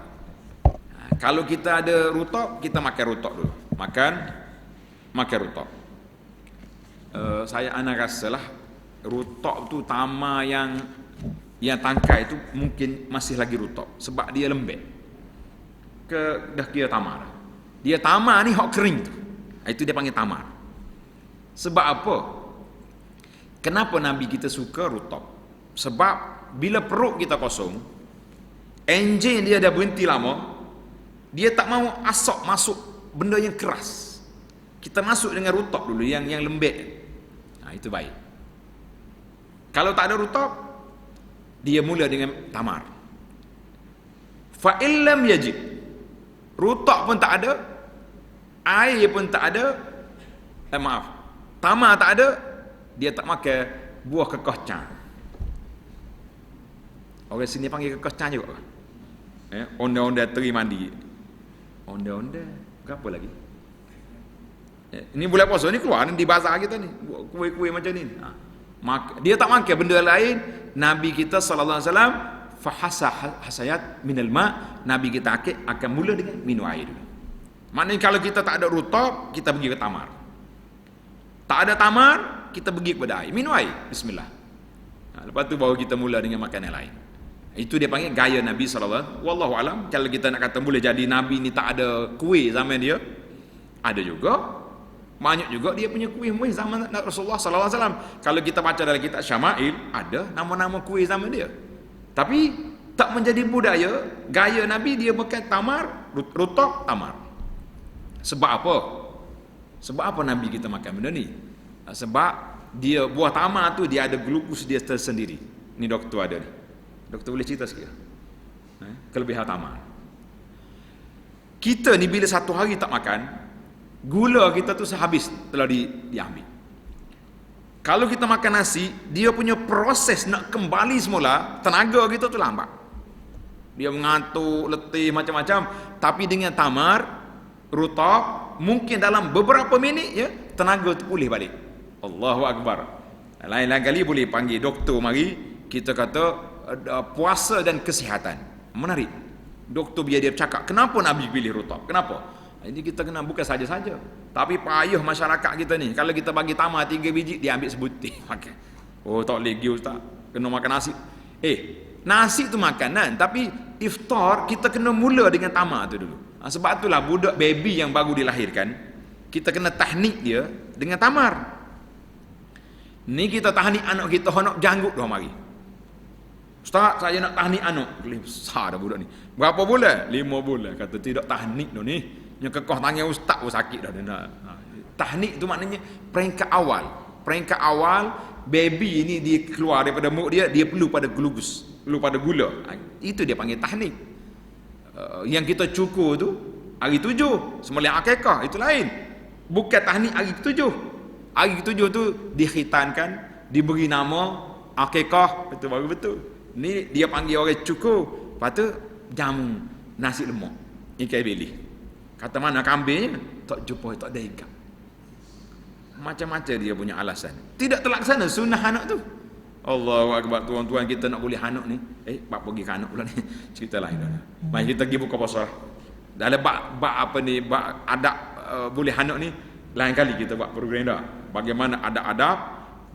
Kalau kita ada rutab, kita makan rutab dulu. Makan rutab. Saya anak rasalah rutab tu tama yang tangkai itu mungkin masih lagi rutab sebab dia lembek. Dah kira tamar. Dia tamar ni hok kering tu. Itu dia panggil tamar. Sebab apa? Kenapa Nabi kita suka rutab? Sebab bila perut kita kosong, enjin dia dah berhenti lama, dia tak mau asap masuk benda yang keras. Kita masuk dengan rutab dulu yang lembek. Itu baik. Kalau tak ada rutab, dia mula dengan tamar. Fa illam yajid, rutab pun tak ada, air pun tak ada, tamar tak ada, dia tak makan buah kekocang. Orang sini panggil kekocang juga. Onda-onda teri mandi. Onda-onda berapa lagi? Ini bulan puasa ni keluar di bazar kita ni, kuih-kuih macam ni. Dia tak makan benda lain. Nabi kita sallallahu alaihi wasallam hasayat minal ma, Nabi kita akan mula dengan minum air dulu. Maknanya kalau kita tak ada rutab, kita pergi ke tamar. Tak ada tamar, kita pergi kepada air, minum air, bismillah. Lepas tu baru kita mula dengan makanan lain. Itu dia panggil gaya Nabi sallallahu alaihi wasallam. Wallahu alam, kalau kita nak kata boleh jadi Nabi ni tak ada kuih zaman dia, ada juga. Banyak juga dia punya kuih-kuih zaman Rasulullah sallallahu alaihi wasallam. Kalau kita baca dalam kitab Syama'il, ada nama-nama kuih zaman dia. Tapi tak menjadi budaya, gaya Nabi dia makan tamar, rutab, tamar. Sebab apa? Sebab apa Nabi kita makan benda ni? Sebab dia buah tamar tu dia ada glukos dia tersendiri. Ni doktor ada ni. Doktor boleh cerita sikit? Kelebihan tamar. Kita ni bila satu hari tak makan, gula kita tu sehabis telah diambil. Kalau kita makan nasi, dia punya proses nak kembali semula, tenaga kita tu lambat. Dia mengantuk, letih macam-macam. Tapi dengan tamar, rutab, mungkin dalam beberapa minit ya, tenaga tu pulih balik. Allahu Akbar. Lain-lain kali boleh panggil doktor mari, kita kata puasa dan kesihatan. Menarik. Doktor biar dia cakap, kenapa Nabi pilih rutab? Kenapa? Ini kita kena bukan saja-saja, tapi payah masyarakat kita ni. Kalau kita bagi tamar 3 biji, dia ambil sebutir makan. Oh tak boleh pergi ustaz, kena makan nasi. Nasi tu makanan, tapi iftar kita kena mula dengan tamar tu dulu. Sebab itulah budak baby yang baru dilahirkan, kita kena tahnik dia dengan tamar. Ni kita tahnik anak kita, nak janggut dah mari. Ustaz, saya nak tahnik anak. Besar dah budak ni. Berapa bulan? 5 bulan. Kata tidak tahnik dah ni. Yang kekoh tangan ustaz pun sakit dah. Tahnik tu maknanya peringkat awal. Peringkat awal, baby ni dia keluar daripada mulut dia perlu pada glukos, perlu pada gula. Itu dia panggil tahnik. Yang kita cukur tu hari 7, sembelih akikah, itu lain. Bukan tahnik hari 7. Hari 7 tu dikhitankan, diberi nama akikah, itu baru betul. Ni dia panggil orang cukur. Lepas tu jamu nasi lemak, ikan bilis. Kata mana kambingnya? Tak jumpa, tak ada ikan. Macam-macam dia punya alasan. Tidak terlaksana sunnah anak tu. Allahu Akbar. Tuan-tuan kita nak boleh anak ni. Bak pergi ke anak pula ni. Cerita lain dah. Mari kita pergi buka puasa. Dalam bak apa ni, bak adab boleh anak ni, lain kali kita buat program dah. Bagaimana adab-adab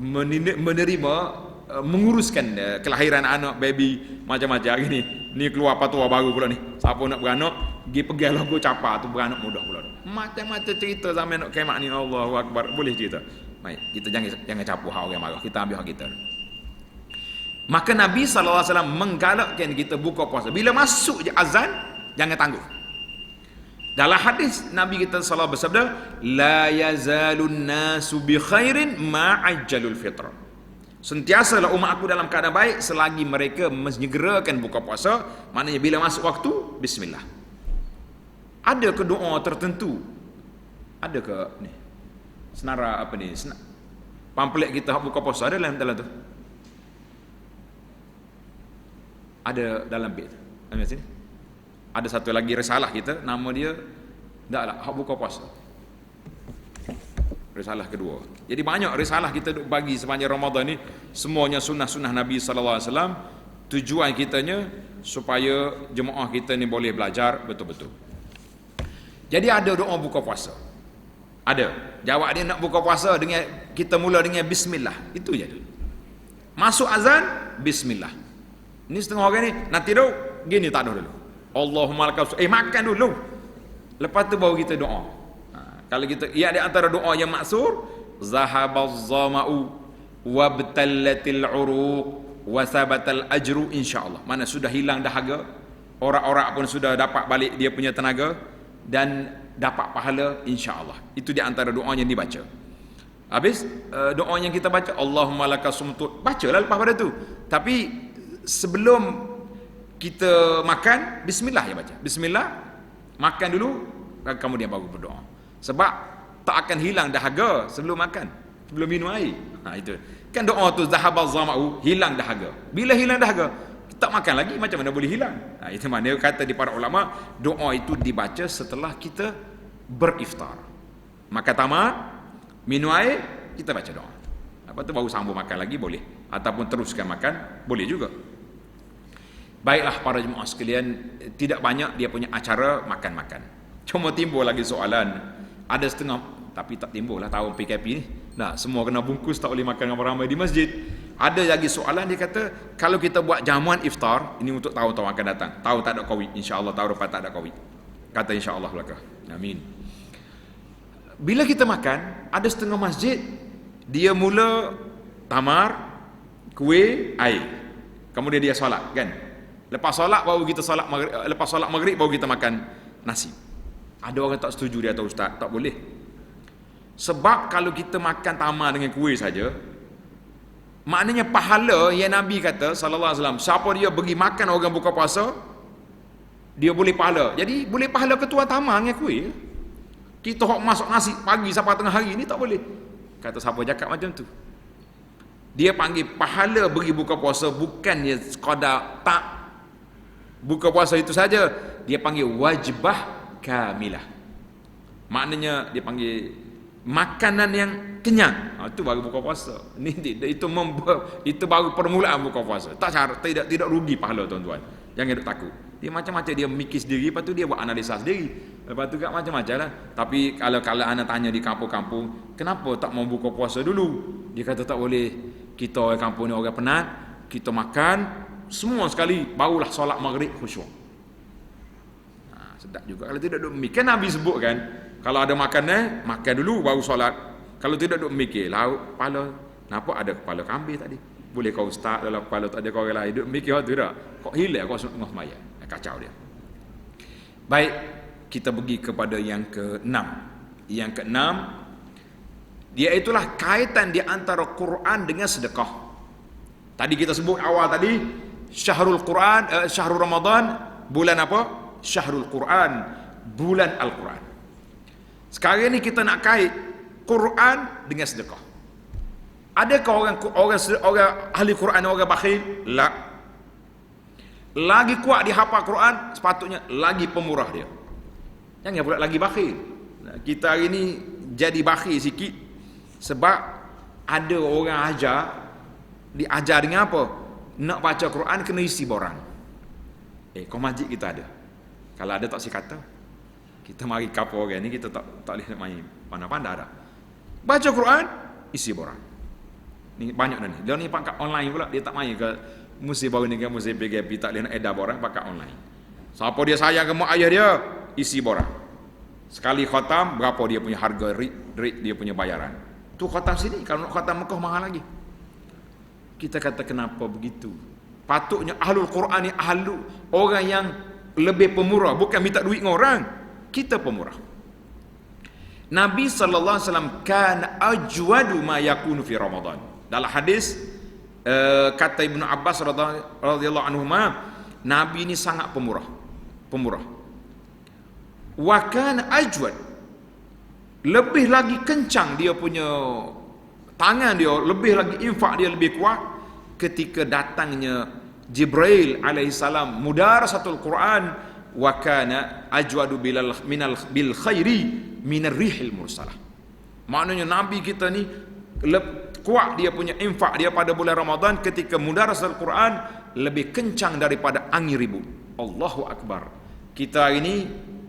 menerima, menguruskan kelahiran anak, baby, macam-macam gini. Ni keluar patua baru pula ni. Siapa nak beranak, pergi pegang logo capa tu, beranak mudah pula. Macam-macam cerita zaman nak kemak ni. Allahu Akbar. Boleh cerita. Baik, kita jangan capu hak orang marah. Kita ambil hak kita. Maka Nabi SAW menggalakkan kita buka puasa. Bila masuk je azan, jangan tangguh. Dalam hadis Nabi kita SAW bersabda, la yazalun nasu bi khairin ma'ajjalul fitrah. Sentiasalah umat aku dalam keadaan baik selagi mereka menyegerakan buka puasa. Maknanya bila masuk waktu, bismillah. Ada ke doa tertentu? Ada ke ni? Senara apa ni? Pamphlet kita buka puasa ada dalam tu. Ada dalam bit. Ambil sini. Ada satu lagi risalah kita, nama dia taklah hak buka puasa. Risalah kedua. Jadi banyak risalah kita duk bagi sepanjang Ramadan ni, semuanya sunnah-sunnah Nabi sallallahu alaihi wasallam. Tujuan kitanya supaya jemaah kita ni boleh belajar betul-betul. Jadi ada doa buka puasa. Ada. Jawab dia nak buka puasa dengan kita mula dengan bismillah. Itu je dulu. Masuk azan, bismillah. Ini setengah orang ni nanti dulu gini tak ada dulu. Allahumma lakal makan dulu. Lepas tu baru kita doa. Kalau kita ia ada antara doa yang maksur, zahabaz zama'u wabtallatil uruq wa sabatal ajru insyaallah. Mana sudah hilang dahaga, orang-orang pun sudah dapat balik dia punya tenaga dan dapat pahala insyaallah. Itu di antara doa yang dibaca. Habis doa yang kita baca Allahumma lakas sumtu, bacalah lepas pada tu. Tapi sebelum kita makan, bismillah ya baca. Bismillah, makan dulu, kemudian baru berdoa. Sebab tak akan hilang dahaga sebelum makan, sebelum minum air. Itu. Kan doa tu zahabaz zama'u, hilang dahaga. Bila hilang dahaga, tak makan lagi macam mana boleh hilang? Itu mana kata di para ulama, doa itu dibaca setelah kita beriftar. Makan tamat, minum air, kita baca doa. Lepas tu baru sambung makan lagi boleh, ataupun teruskan makan boleh juga. Baiklah para jemaah sekalian, tidak banyak dia punya acara makan-makan. Cuma timbul lagi soalan, ada setengah, tapi tak timbul lah tahun PKP ni. Nah, semua kena bungkus, tak boleh makan ramai-ramai di masjid. Ada lagi soalan, dia kata kalau kita buat jamuan iftar, ini untuk tahun-tahun akan datang, tahun tak ada Covid, insya-Allah tahun depan tak ada Covid. Kata insya-Allah belaka. Amin. Bila kita makan, ada setengah masjid dia mula tamar, kuih, air. Kemudian dia solat, kan? Lepas solat baru kita solat maghrib, lepas solat maghrib baru kita makan nasi. Ada orang tak setuju, dia kata ustaz, tak boleh. Sebab kalau kita makan tamar dengan kuih saja, maknanya pahala yang Nabi kata sallallahu alaihi wasallam, siapa dia bagi makan orang buka puasa, dia boleh pahala. Jadi boleh pahala ketua tamar dengan kuih. Kita hok masuk nasi pagi sampai tengah hari ni tak boleh. Kata siapa cakap macam tu? Dia panggil pahala bagi buka puasa bukannya sekadar tak buka puasa itu saja, dia panggil wajibah kamilah. Maknanya dia panggil makanan yang kenyang. Itu baru buka puasa. Itu baru permulaan buka puasa. Tak cara, tidak rugi pahala tuan-tuan. Jangan duk takut. Dia macam-macam, dia mikir sendiri, lepas tu dia buat analisa sendiri. Lepas tu kat macam-macam lah. Tapi kalau anak tanya di kampung-kampung, kenapa tak mau buka puasa dulu? Dia kata tak boleh. Kita orang kampung ni orang penat, kita makan semua sekali, barulah solat maghrib khusyuk. Sedap juga. Kalau tidak duk mikir, Nabi sebut kan, kalau ada makan makan dulu baru solat. Kalau tidak duk mikir, lauk kepala, kenapa ada kepala kambing tadi? Boleh kau ustaz dalam kepala tak ada kau orang lain, duk mikir tu tak? Kok hilang kau tengah sembahyang. Kacau dia. Baik, kita pergi kepada yang ke-6. Yang ke-6, dia itulah kaitan di antara Quran dengan sedekah. Tadi kita sebut awal tadi, Syahrul Quran, Syahrul Ramadan, bulan apa? Syahrul Quran, bulan Al-Quran. Sekarang ni kita nak kait Quran dengan sedekah. Adakah orang ahli Quran orang bakhil? La. Lagi kuat dia hafal Quran, sepatutnya lagi pemurah dia. Jangan pula lagi bakhil. Kita hari ni jadi bakhil sikit sebab ada orang diajar dengan apa? Nak baca Quran kena isi borang. Kau masjid kita ada. Kalau ada tak si kata. Kita mari kapal orang ni, kita tak boleh nak main pandai-pandai dah. Baca Quran, isi borang. Ni banyak dah ni. Dia ni pakai online pula, dia tak main ke musim baru ni ke musim PKP, tak boleh nak edar borang, pakai online. Siapa dia sayang ke mak ayah dia, isi borang. Sekali khatam, berapa dia punya harga rate dia punya bayaran. Tu khatam sini, kalau nak khatam Mekah mahal lagi. Kita kata kenapa begitu? Patutnya ahlul Quran ni orang yang lebih pemurah, bukan minta duit dengan orang. Kita pemurah. Nabi sallallahu alaihi wasallam kana ajwadu ma yakunu fi Ramadan. Dalam hadis kata Ibnu Abbas radhiyallahu anhuma, Nabi ini sangat pemurah. Wa kana ajwad, lebih lagi kencang dia punya tangan dia, lebih lagi infak dia lebih kuat ketika datangnya Jibril alaihissalam mudarasatul Quran, wa kana ajwadu bil khairi minar rihil mursalah. Maknanya Nabi kita ni kuat dia punya infak dia pada bulan Ramadan ketika mudaras Al-Quran lebih kencang daripada angin ribut. Allahu Akbar. Kita hari ni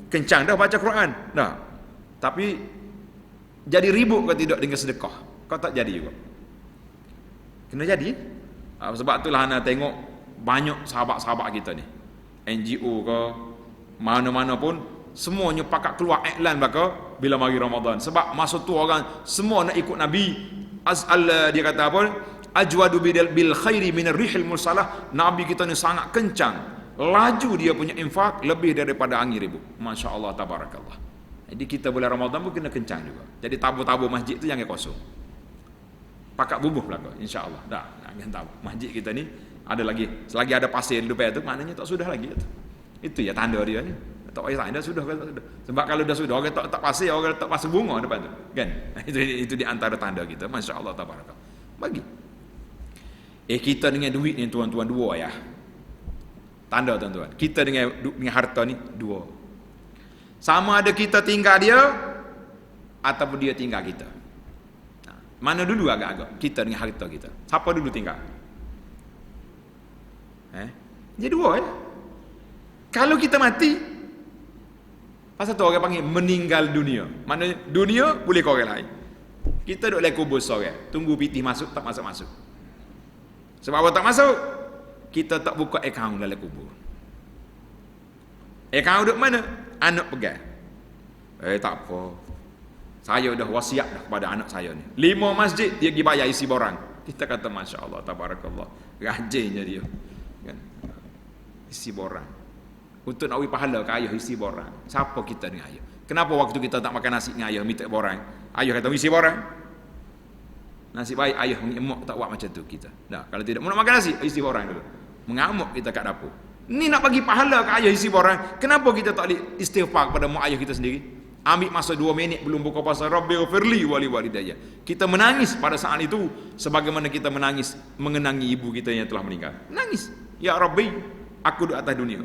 kencang dah baca Quran dah, tapi jadi ribut ke tidak dengan sedekah? Kau tak jadi juga. Kena jadi. Sebab itulah ana tengok banyak sahabat-sahabat kita ni, NGO ke mana-mana pun, semuanya pakat keluar iklan belaka bila mari Ramadan. Sebab masa tu orang semua nak ikut Nabi. Dia kata apa? Ajwadu bil khairi minar rihil mursalah. Nabi kita ni sangat kencang, laju dia punya infak lebih daripada angin ribut. Masya Allah, tabarakallah. Jadi kita bulan Ramadan pun kena kencang juga. Jadi tabu-tabu masjid tu jangan kosong. Pakat bubuh belaka, insya-Allah. Dah, jangan tahu. Masjid kita ni ada lagi, selagi ada pasir di depan tu, maknanya tak sudah lagi tu. Itu ya tanda dia ni. Tak payah tanda sudah ke tak sudah. Sebab kalau dah sudah orang tak pasir, orang tak pasir bunga depan tu. Kan? Itu di antara tanda kita. Masya-Allah, tabarakallah. Bagi. Kita dengan duit ni tuan-tuan dua ya. Tanda tuan-tuan. Kita dengan harta ni dua. Sama ada kita tinggal dia ataupun dia tinggal kita. Mana dulu agak-agak kita dengan harta kita? Siapa dulu tinggal? Dia dua ya. Kalau kita mati, pasal tu orang panggil meninggal dunia. Mana dunia boleh ke orang lain. Kita duduk dalam kubur seorang, tunggu piti masuk, tak masuk-masuk. Sebab apa tak masuk? Kita tak buka akaun dalam kubur. Akaun duduk mana? Anak pegang. Tak apa. Saya dah wasiat dah kepada anak saya ni. 5 masjid dia pergi bayar isi borang. Kita kata Masya Allah, tabarakallah. Rajinnya dia. Kan? Isi borang. Untuk nak beri pahala ke ayah isi borang. Siapa kita dengan ayah? Kenapa waktu kita tak makan nasi dengan ayah minta borang? Ayah kata isi borang. Nasib baik ayah emak tak buat macam tu kita. Dah, kalau tidak mau nak makan nasi, isi borang dulu. Mengamuk kita kat dapur. Ni nak bagi pahala ke ayah isi borang. Kenapa kita tak boleh istighfar kepada mak ayah kita sendiri? Ambil masa 2 minit belum buka puasa, Rabbighfirli wa li walidayya. Kita menangis pada saat itu sebagaimana kita menangis mengenangi ibu kita yang telah meninggal. Nangis. Ya Rabbi, aku di atas dunia.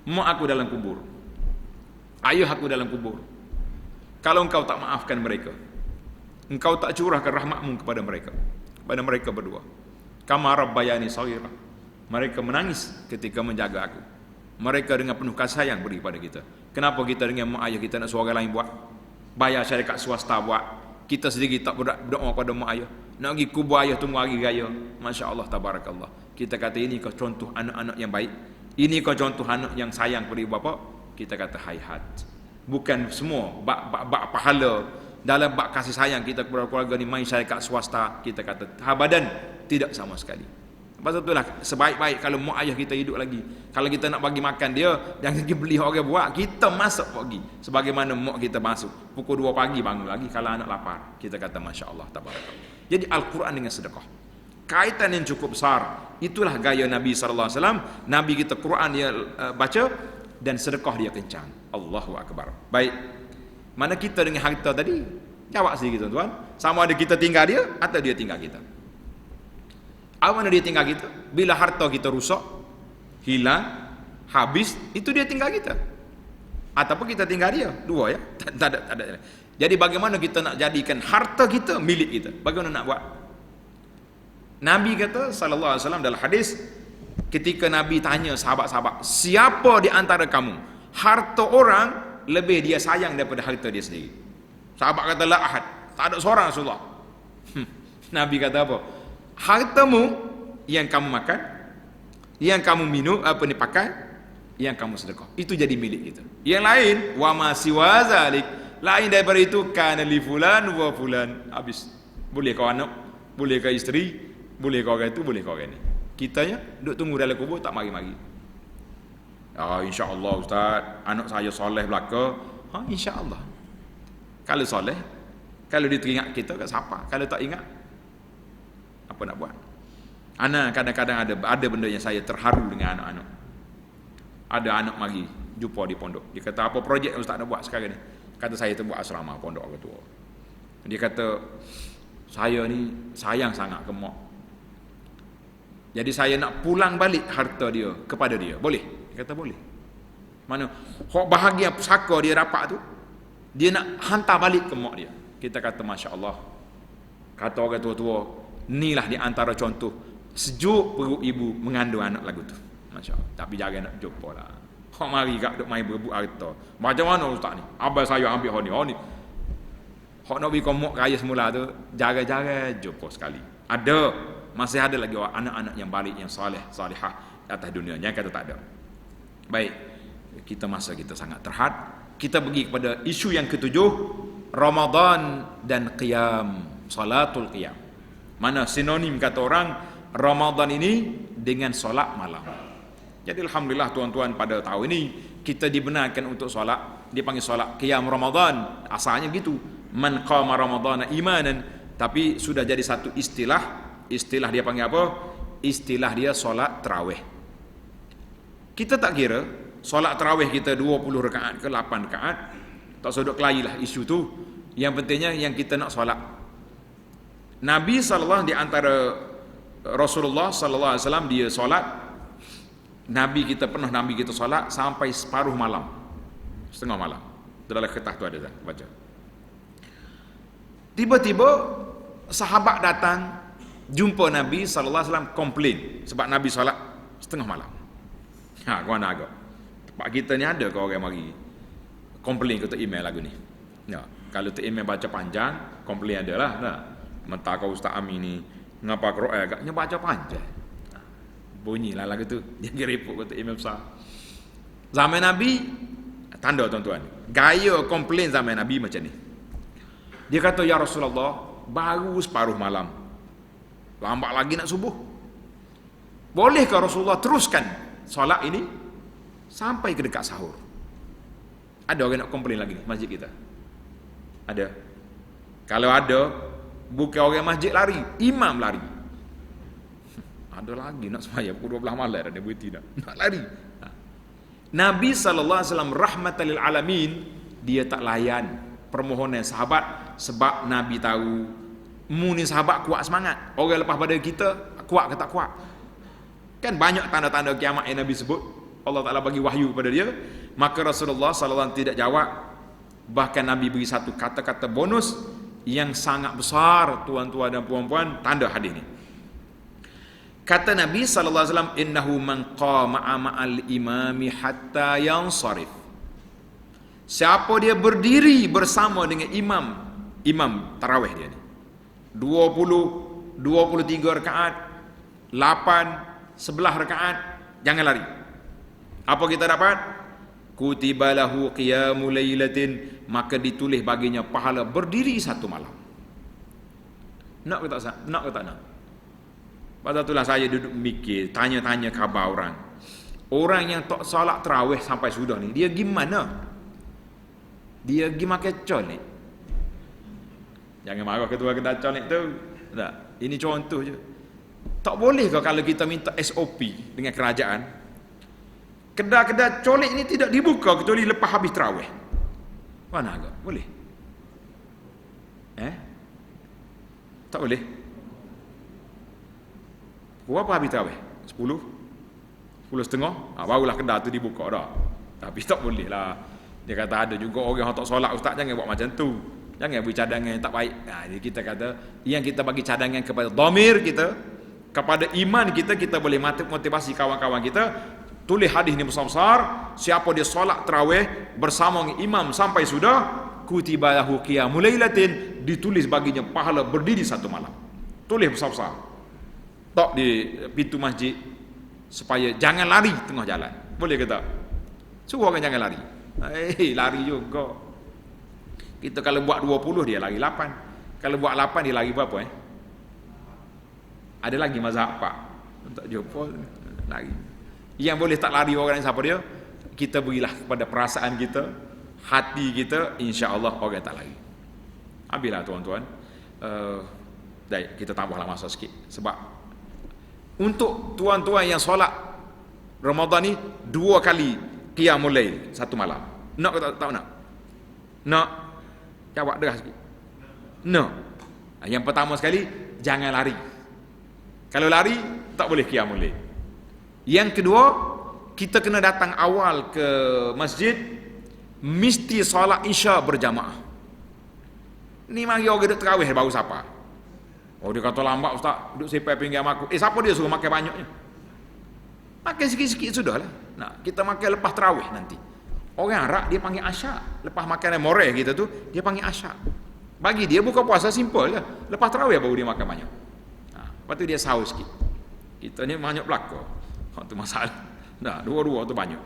Mak aku dalam kubur. Ayah aku dalam kubur. Kalau engkau tak maafkan mereka, engkau tak curahkan rahmatmu kepada mereka berdua. Kama rabbayani shaghira. Mereka menangis ketika menjaga aku. Mereka dengan penuh kasih sayang beri pada kita. Kenapa kita dengan mak ayah kita nak suruh orang lain buat? Bayar syarikat swasta buat. Kita sendiri tak berdoa pada mak ayah. Nak pergi kubur ayah tunggu hari raya. Masya Allah, tabarakallah. Kita kata ini kau contoh anak-anak yang baik. Ini kau contoh anak yang sayang pada ibu bapa. Kita kata hayhat. Bukan semua bak pahala dalam bak kasih sayang kita kepada keluarga ni main syarikat swasta. Kita kata habadan, tidak sama sekali. Pasal itulah sebaik-baik kalau mak ayah kita hidup lagi. Kalau kita nak bagi makan dia, jangan pergi beli orang buat, kita masak pagi. Sebagaimana mak kita masuk pukul 2 pagi bangun lagi kalau anak lapar. Kita kata Masya Allah, tabarakallah. Jadi Al-Quran dengan sedekah kaitan yang cukup besar. Itulah gaya Nabi SAW. Nabi kita Quran dia baca dan sedekah dia kencang. Allahu Akbar. Baik. Mana kita dengan harta tadi? Jawab sedikit tuan-tuan. Sama ada kita tinggal dia atau dia tinggal kita. Apa mana dia tinggal kita? Bila harta kita rusak, hilang, habis, itu dia tinggal kita. Ataupun kita tinggal dia. Dua ya. Tak ada. Jadi bagaimana kita nak jadikan harta kita milik kita? Bagaimana nak buat? Nabi kata sallallahu alaihi wasallam dalam hadis, ketika Nabi tanya sahabat-sahabat, siapa di antara kamu harta orang lebih dia sayang daripada harta dia sendiri? Sahabat kata la ahad. Tak ada seorang Rasulullah. Nabi kata apa? Hartamu yang kamu makan, yang kamu minum, pakai, yang kamu sedekah, itu jadi milik kita. Yang lain wa ma siwa zalik, lain daripada itu kana li fulan wa fulan. Habis. Boleh kau anak, boleh kau isteri, boleh kau orang itu, boleh kau orang ni. Kitanya duduk tunggu dalam kubur tak mari-mari. Insya-Allah ustaz, anak saya soleh belaka. Insya-Allah. Kalau soleh, kalau dia teringat kita kat siapa? Kalau tak ingat, apa nak buat? Anak kadang-kadang ada benda yang saya terharu dengan anak-anak. Ada anak mari jumpa di pondok. Dia kata, apa projek ustaz nak buat sekarang ni? Kata saya tu buat asrama pondok orang tua. Dia kata, saya ni sayang sangat ke mak. Jadi saya nak pulang balik harta dia kepada dia. Boleh? Dia kata boleh. Mana hak bahagia pusaka dia dapat tu, dia nak hantar balik ke mak dia. kita kata Masya Allah. Kata orang tua-tua, inilah di antara contoh sejuk perut ibu mengandung anak lagu tu. Masya Allah. Tapi jangan nak jumpa lah. Kau mari kat duk main berebut harta. Macam mana ustaz ni? Abang saya ambil honi. Hak nak bagi komok kaya semula tu, jaga-jaga jumpa sekali. Masih ada lagi anak-anak yang balik, yang salihah atas dunia. Yang kata tak ada. Baik, kita sangat terhad. Kita pergi kepada isu yang ketujuh, Ramadan dan qiyam, salatul qiyam. Mana sinonim kata orang Ramadan ini dengan solat malam. Jadi alhamdulillah tuan-tuan, pada tahun ini kita dibenarkan untuk solat, dipanggil solat qiyam Ramadan. Asalnya begitu, man qama ramadhana imanan, tapi sudah jadi satu istilah dia panggil apa? Istilah dia solat tarawih. Kita tak kira solat tarawih kita 20 rakaat ke 8 rakaat, tak sodok kelahilah isu tu. Yang pentingnya yang kita nak solat. Nabi sallallahu di antara Rasulullah sallallahu alaihi wasallam dia solat. Nabi kita solat sampai separuh malam, setengah malam. Dalam kertas tu ada baca. Tiba-tiba sahabat datang jumpa Nabi sallallahu alaihi wasallam, komplain sebab Nabi solat setengah malam. Kau nak agak tempat kita ni ada ke orang mari komplain ke email lagu ni? Ya, kalau email baca panjang, komplain ada lah. Nah, mentah kau Ustaz Amin ni ngapa Quran agaknya baca panjang. Bunyilah lagu tu, dia report ke email besar. Zaman Nabi, tanda tuan-tuan, gaya komplain zaman Nabi macam ni. Dia kata, ya Rasulullah, baru separuh malam, lambat lagi nak subuh. Bolehkah Rasulullah teruskan solat ini sampai ke dekat sahur? Ada orang nak komplain lagi ni masjid kita? Ada? Kalau ada, bukan orang masjid lari, imam lari. Ada lagi nak semaya pukul 12 malam ada berhenti nak lari. Nabi SAW rahmatan lil alamin, dia tak layan permohonan sahabat sebab Nabi tahu ni sahabat kuat semangat. Orang lepas pada kita kuat ke tak kuat? Kan banyak tanda-tanda kiamat yang Nabi sebut. Allah Ta'ala bagi wahyu kepada dia. Maka Rasulullah SAW tidak jawab. Bahkan Nabi beri satu kata-kata bonus yang sangat besar, tuan-tuan dan puan-puan, tanda hadis ni. Kata Nabi SAW, innahu man qama ma'al imami hatta yansarif. Siapa dia berdiri bersama dengan imam tarawih dia ni, 20, 23 rakaat, 8, 11 rakaat, jangan lari. Apa kita dapat? Kutiba lahu qiyamul lailatin, maka ditulis baginya pahala berdiri satu malam. Nak ke tak nak? Pada itulah saya duduk mikir, tanya-tanya khabar orang. Orang yang tak solat tarawih sampai sudah ni, dia gimana? Dia pergi makan colik. Jangan marah ketua kedai colik tu. Tak, ini contoh je. Tak boleh ke kalau kita minta SOP dengan kerajaan, kedai-kedai colik ni tidak dibuka kecuali lepas habis tarawih? Mana agak? Boleh? Tak boleh? Berapa habis tarawih? 10? 10.30? Barulah kedai tu dibuka dah. Tapi tak boleh lah. Dia kata ada juga orang yang tak solat, ustaz, jangan buat macam tu. Jangan beri cadangan yang tak baik. Jadi kita kata, yang kita bagi cadangan kepada dhamir kita, kepada iman kita, kita boleh motivasi kawan-kawan kita. Tulis hadis ni besar-besar, siapa dia solat tarawih bersama dengan imam sampai sudah, kutiba lahu qiyamul lailatin, ditulis baginya pahala berdiri satu malam. Tulis besar-besar. Tok di pintu masjid, supaya jangan lari tengah jalan. Boleh ke tak? Suruh orang jangan lari. Lari juga. Kita kalau buat 20 dia lari 8. Kalau buat 8 dia lari berapa? Ada lagi mazhab Pak. Tak jumpa lari. Yang boleh tak lari orang siapa dia? Kita berilah kepada perasaan kita, hati kita, insya-Allah orang tak lari. Habislah tuan-tuan. Kita tambahlah masa sikit sebab untuk tuan-tuan yang solat Ramadan ni 2 kali qiyamul lail satu malam. Nak ke tak nak? Nak? Jawab deras sikit. Nak. Yang pertama sekali, jangan lari. Kalau lari, tak boleh qiyamul lail. Yang kedua, kita kena datang awal ke masjid, mesti solat isya berjamaah. Ni mari orang duduk terawih baru siapa? Oh dia kata lambat ustaz, duduk sipai pinggir aku. Siapa dia suruh makan banyaknya? Makan sikit-sikit sudahlah. Nah, kita makan lepas terawih nanti. Orang Arab dia panggil asyak. Lepas makan moreh kita tu, dia panggil asyak. Bagi dia buka puasa simple je. Lepas terawih baru dia makan banyak. Nah, lepas tu dia sahur sikit. Kita ni banyak belaka. Itu masalah. Nah, dua-dua tu banyak.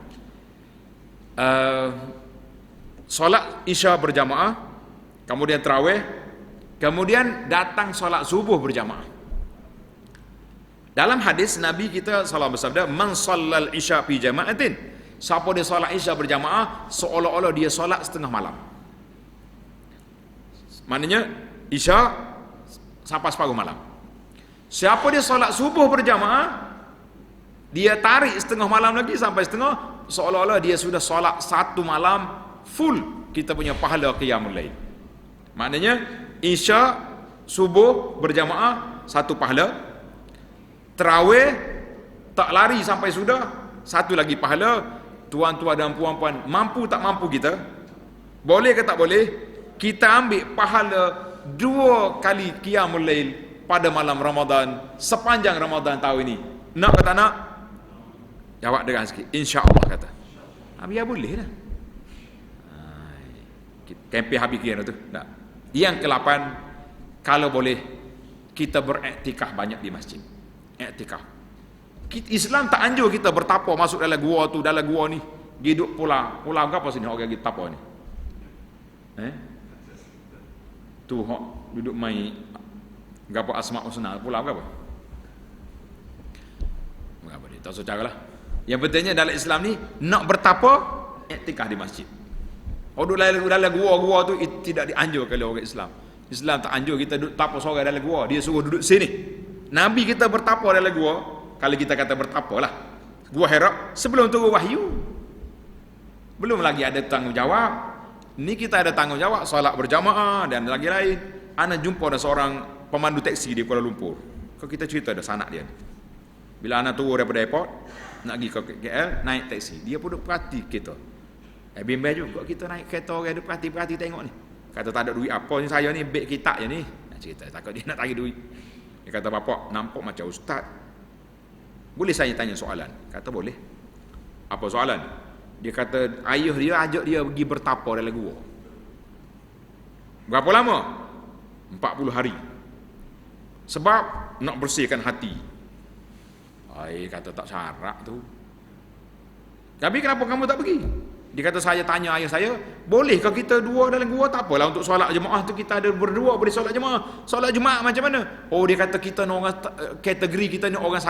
Solat Isya berjamaah, kemudian terawih, kemudian datang solat subuh berjamaah. Dalam hadis Nabi kita sallallahu alaihi wasallam bersabda, "Man shallal isya fi jama'atin." Siapa dia solat Isya berjamaah seolah-olah dia solat setengah malam. Maknanya Isya sampai separuh malam. Siapa dia solat subuh berjamaah, dia tarik setengah malam lagi sampai setengah, seolah-olah dia sudah solat satu malam full kita punya pahala qiyamul lail. Maknanya Isya subuh berjamaah satu pahala, terawih tak lari sampai sudah satu lagi pahala. Tuan-tuan dan puan-puan, mampu tak mampu kita, boleh ke tak boleh, kita ambil pahala 2 kali qiyamul lail pada malam Ramadan sepanjang Ramadan tahun ini. Nak ke tak nak? Jawab dengan sikit, insya-Allah kata. Biar boleh dah. Kempen habis kira tu. Nah. Yang ke-8, kalau boleh kita beriktikaf banyak di masjid. Iktikaf. Islam tak anjur kita bertapa masuk dalam gua tu, dalam gua ni duduk pulang apa sini orang kita tapa ni? Tu hok duduk mai gapo Asmaul Husna pulang apa? Apa dia tak secara lah. Yang pentingnya dalam Islam ni nak bertapa iktikaf di masjid. Duduk dalam gua tu tidak dianjurkan oleh orang Islam. Islam tak anjur kita duduk tapa seorang dalam gua, dia suruh duduk sini. Nabi kita bertapa dalam gua. Kalau kita kata bertapa lah, Gua Hira sebelum turun wahyu, belum lagi ada tanggungjawab. Ni kita ada tanggungjawab solat berjamaah dan lagi lain. Ana jumpa ada seorang pemandu teksi di Kuala Lumpur. Kalau kita cerita ada sanak dia. Bila ana turun daripada airport nak pergi ke KL, naik teksi, dia pun duk perhati kita. Bimbang juga kita naik kereta orang duk perhati tengok ni. Kata tak ada duit apa ni saya ni, beg kita je ni. Nak cerita takut dia nak tarik duit. Dia kata bapak nampak macam ustaz. Boleh saya tanya soalan? Kata boleh. Apa soalan? Dia kata ayah dia ajak dia pergi bertapa dalam gua. Berapa lama? 40 hari. Sebab nak bersihkan hati. Kata tak syarat tu. Tapi kenapa kamu tak pergi? Dia kata saya tanya ayah saya, bolehkah kita dua dalam gua? Tak apalah, untuk solat jemaah tu kita ada berdua boleh solat jemaah. Solat Jumaat macam mana? Dia kata kita ni orang, kategori kita ni orang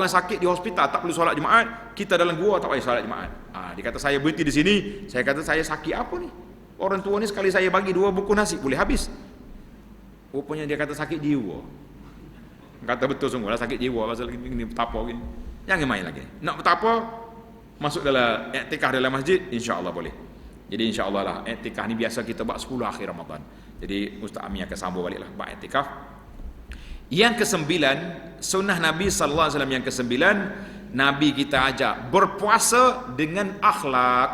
sakit di hospital tak perlu solat Jumaat, kita dalam gua tak payah solat Jumaat. Dia kata saya berhenti di sini. Saya kata saya sakit apa ni? Orang tua ni sekali saya bagi 2 buku nasi boleh habis. Rupanya dia kata sakit jiwa. Kata betul semua lah, sakit jiwa pasal ni betapa gini. Jangan main lagi. Nak betapa masuk dalam iktikaf dalam masjid, insya-Allah boleh. Jadi insya-Allah lah iktikaf ni biasa kita buat 10 akhir Ramadan. Jadi Ustaz Ami akan sambung baliklah buat iktikaf. Yang ke-9, sunnah Nabi sallallahu alaihi wasallam yang ke-9, Nabi kita ajak berpuasa dengan akhlak.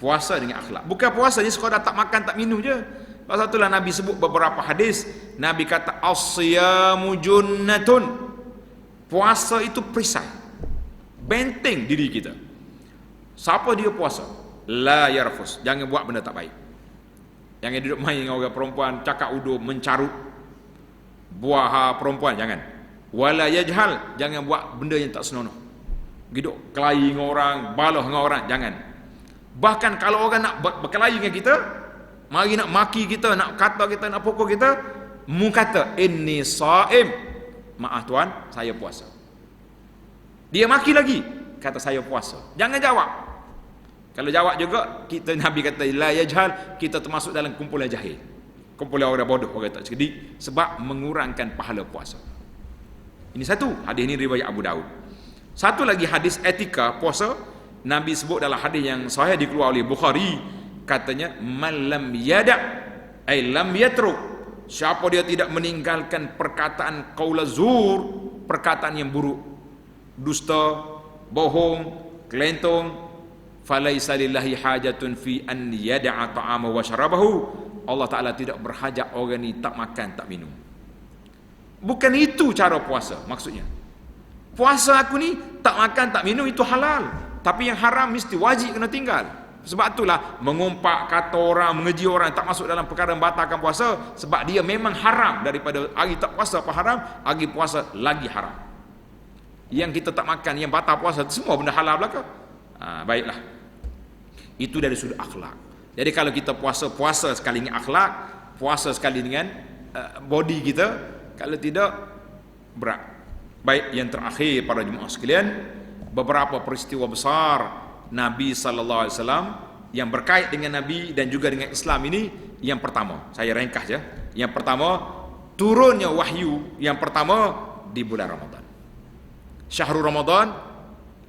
Puasa dengan akhlak. Bukan puasa ni sekadar tak makan tak minum je. Pasal itulah Nabi sebut beberapa hadis. Nabi kata as-siyamu junnatun. Puasa itu perisai, benteng diri kita. Siapa dia puasa? La yarfus, jangan buat benda tak baik. Jangan duduk main dengan orang perempuan, cakap udur, mencarut, buah perempuan, jangan. Wala yajhal, jangan buat benda yang tak senonoh. Duduk kelahi dengan orang, balah dengan orang, jangan. Bahkan kalau orang nak berkelahi dengan kita, mari nak maki kita, nak kata kita, nak pukul kita, mu kata inni saim, maaf tuan, saya puasa. Dia maki lagi, kata saya puasa. Jangan jawab. Kalau jawab juga, kita Nabi kata la yajhal, kita termasuk dalam kumpulan jahil, kumpulan orang bodoh, orang tak cerdik, sebab mengurangkan pahala puasa. Ini satu hadis ini riwayat Abu Daud. Satu lagi hadis etika puasa, Nabi sebut dalam hadis yang sahih dikeluarkan oleh Bukhari, katanya man lam yada' ay lam yatruk, siapa dia tidak meninggalkan perkataan qaula zur, perkataan yang buruk, dusta, bohong, kelentong, falaisa lillahi hajatun fi an yada'a ta'ama wa syarabahu Allah Ta'ala tidak berhajat orang ni tak makan, tak minum. Bukan itu cara puasa maksudnya. Puasa aku ni tak makan, tak minum itu halal. Tapi yang haram mesti wajib kena tinggal. Sebab itulah mengumpat kata orang, mengeji orang tak masuk dalam perkara yang batalkan puasa. Sebab dia memang haram. Daripada hari tak puasa apa haram, hari puasa lagi haram. Yang kita tak makan, yang batal puasa, semua benda halal belaka. Baiklah. Itu dari sudut akhlak. Jadi kalau kita puasa sekali dengan akhlak, puasa sekali dengan body kita, kalau tidak berat. Baik, yang terakhir para jemaah sekalian, beberapa peristiwa besar Nabi sallallahu alaihi wasallam yang berkait dengan Nabi dan juga dengan Islam ini. Yang pertama, saya ringkas ya. Yang pertama, turunnya wahyu yang pertama di bulan Ramadan. Syahrul Ramadan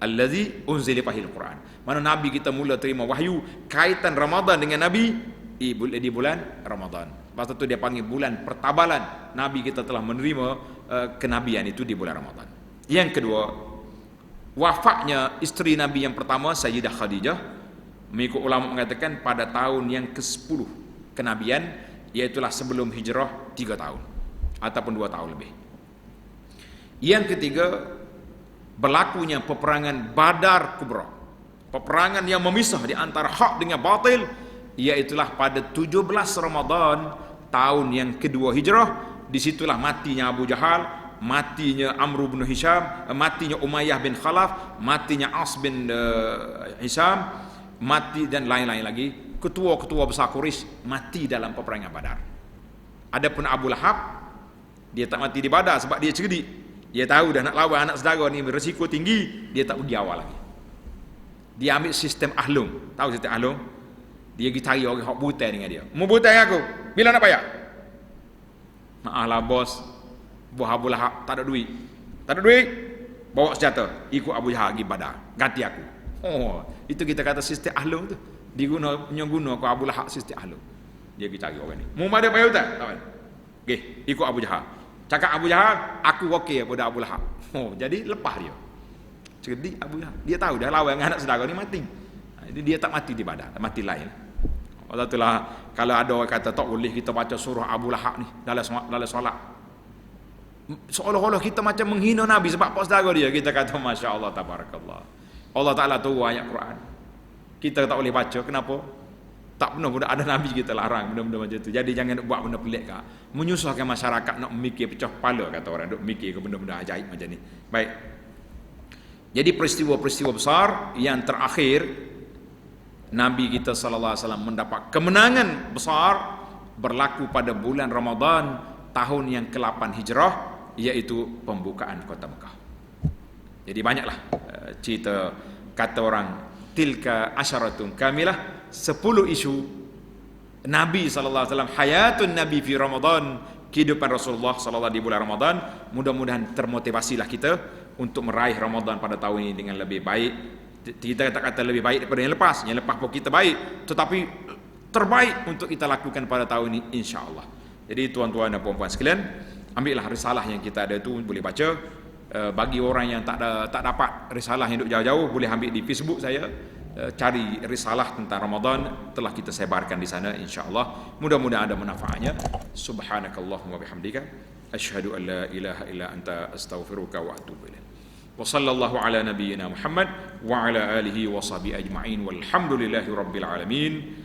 allazi unzila fihil Quran. Mana Nabi kita mula terima wahyu kaitan Ramadan dengan Nabi di bulan Ramadan. Lepas itu dia panggil bulan pertabalan. Nabi kita telah menerima kenabian itu di bulan Ramadan. Yang kedua, wafatnya isteri Nabi yang pertama Sayyidah Khadijah, mengikut ulama mengatakan pada tahun yang ke-10 kenabian, iaitulah sebelum hijrah 3 tahun ataupun 2 tahun lebih. Yang ketiga, berlakunya peperangan Badar Kubra, peperangan yang memisah di antara hak dengan batil, iaitulah pada 17 Ramadan tahun yang kedua hijrah. Disitulah matinya Abu Jahal, matinya Amr bin Hisham, matinya Umayyah bin Khalaf, matinya As bin Hisham, mati dan lain-lain lagi. Ketua-ketua besar Quraisy mati dalam peperangan Badar. Adapun Abu Lahab, dia tak mati di Badar sebab dia cerdik. Dia tahu dah nak lawan anak saudara ni berisiko tinggi, dia tak pergi awal lagi. Dia ambil sistem ahlung. Tahu sistem ahlung? Dia pergi cari orang hak butai dengan dia. Mau butai aku, bila nak bayar? Maaflah bos, bos Abu Lahab tak ada duit. Tak ada duit, bawa senjata, ikut Abu Jahal pergi Badar, ganti aku. Oh, itu kita kata sistem ahlung tu. Diguna ke Abu Lahab sistem ahlung. Dia pergi cari orang ni. Mau ada bayar tak? Tak ada. Okey, ikut Abu Jahal. Cakap Abu Jahal, aku okey kepada Abu Lahab. Oh, jadi lepas dia. Cerdik Abu Jahal. Dia tahu dah lawan dengan anak saudara ni mati. Jadi dia tak mati di Badar, mati lain. Oleh itulah kalau ada orang kata tak boleh kita baca surah Abu Lahab ni dalam solat. Seolah-olah kita macam menghina Nabi sebab apa saudara dia. Kita kata masya-Allah tabarakallah. Allah Taala tahu ayat Quran. Kita tak boleh baca, kenapa? Tak pernah ada Nabi kita larang benda-benda macam tu. Jadi jangan buat benda pelik kah. Menyusahkan masyarakat nak memikir pecah kepala kata orang, duk mikir ke benda-benda ajaib macam ni. Baik. Jadi peristiwa-peristiwa besar yang terakhir Nabi kita sallallahu alaihi wasallam mendapat kemenangan besar berlaku pada bulan Ramadan tahun yang ke-8 Hijrah, iaitu pembukaan kota Mekah. Jadi banyaklah cerita kata orang tilka asyaratun kamilah, 10 isu Nabi sallallahu alaihi wasallam, hayatun Nabi fi Ramadan, kehidupan Rasulullah sallallahu di bulan Ramadan. Mudah-mudahan termotivasilah kita untuk meraih Ramadan pada tahun ini dengan lebih baik. Kita tak kata lebih baik daripada yang lepas. Yang lepas pun kita baik, tetapi terbaik untuk kita lakukan pada tahun ini insya-Allah. Jadi tuan-tuan dan puan-puan sekalian, ambillah risalah yang kita ada tu, boleh baca. Bagi orang yang tak dapat risalah yang duduk jauh-jauh, boleh ambil di Facebook saya, cari risalah tentang Ramadan, telah kita sebarkan di sana insya-Allah. Mudah-mudahan ada manfaatnya. Subhanakallahumma bihamdika asyhadu an la ilaha illa anta astaghfiruka wa atubu ilaik. Wa sallallahu ala nabiyyina Muhammad wa ala alihi wa sahbihi ajma'in walhamdulillahi rabbil alamin.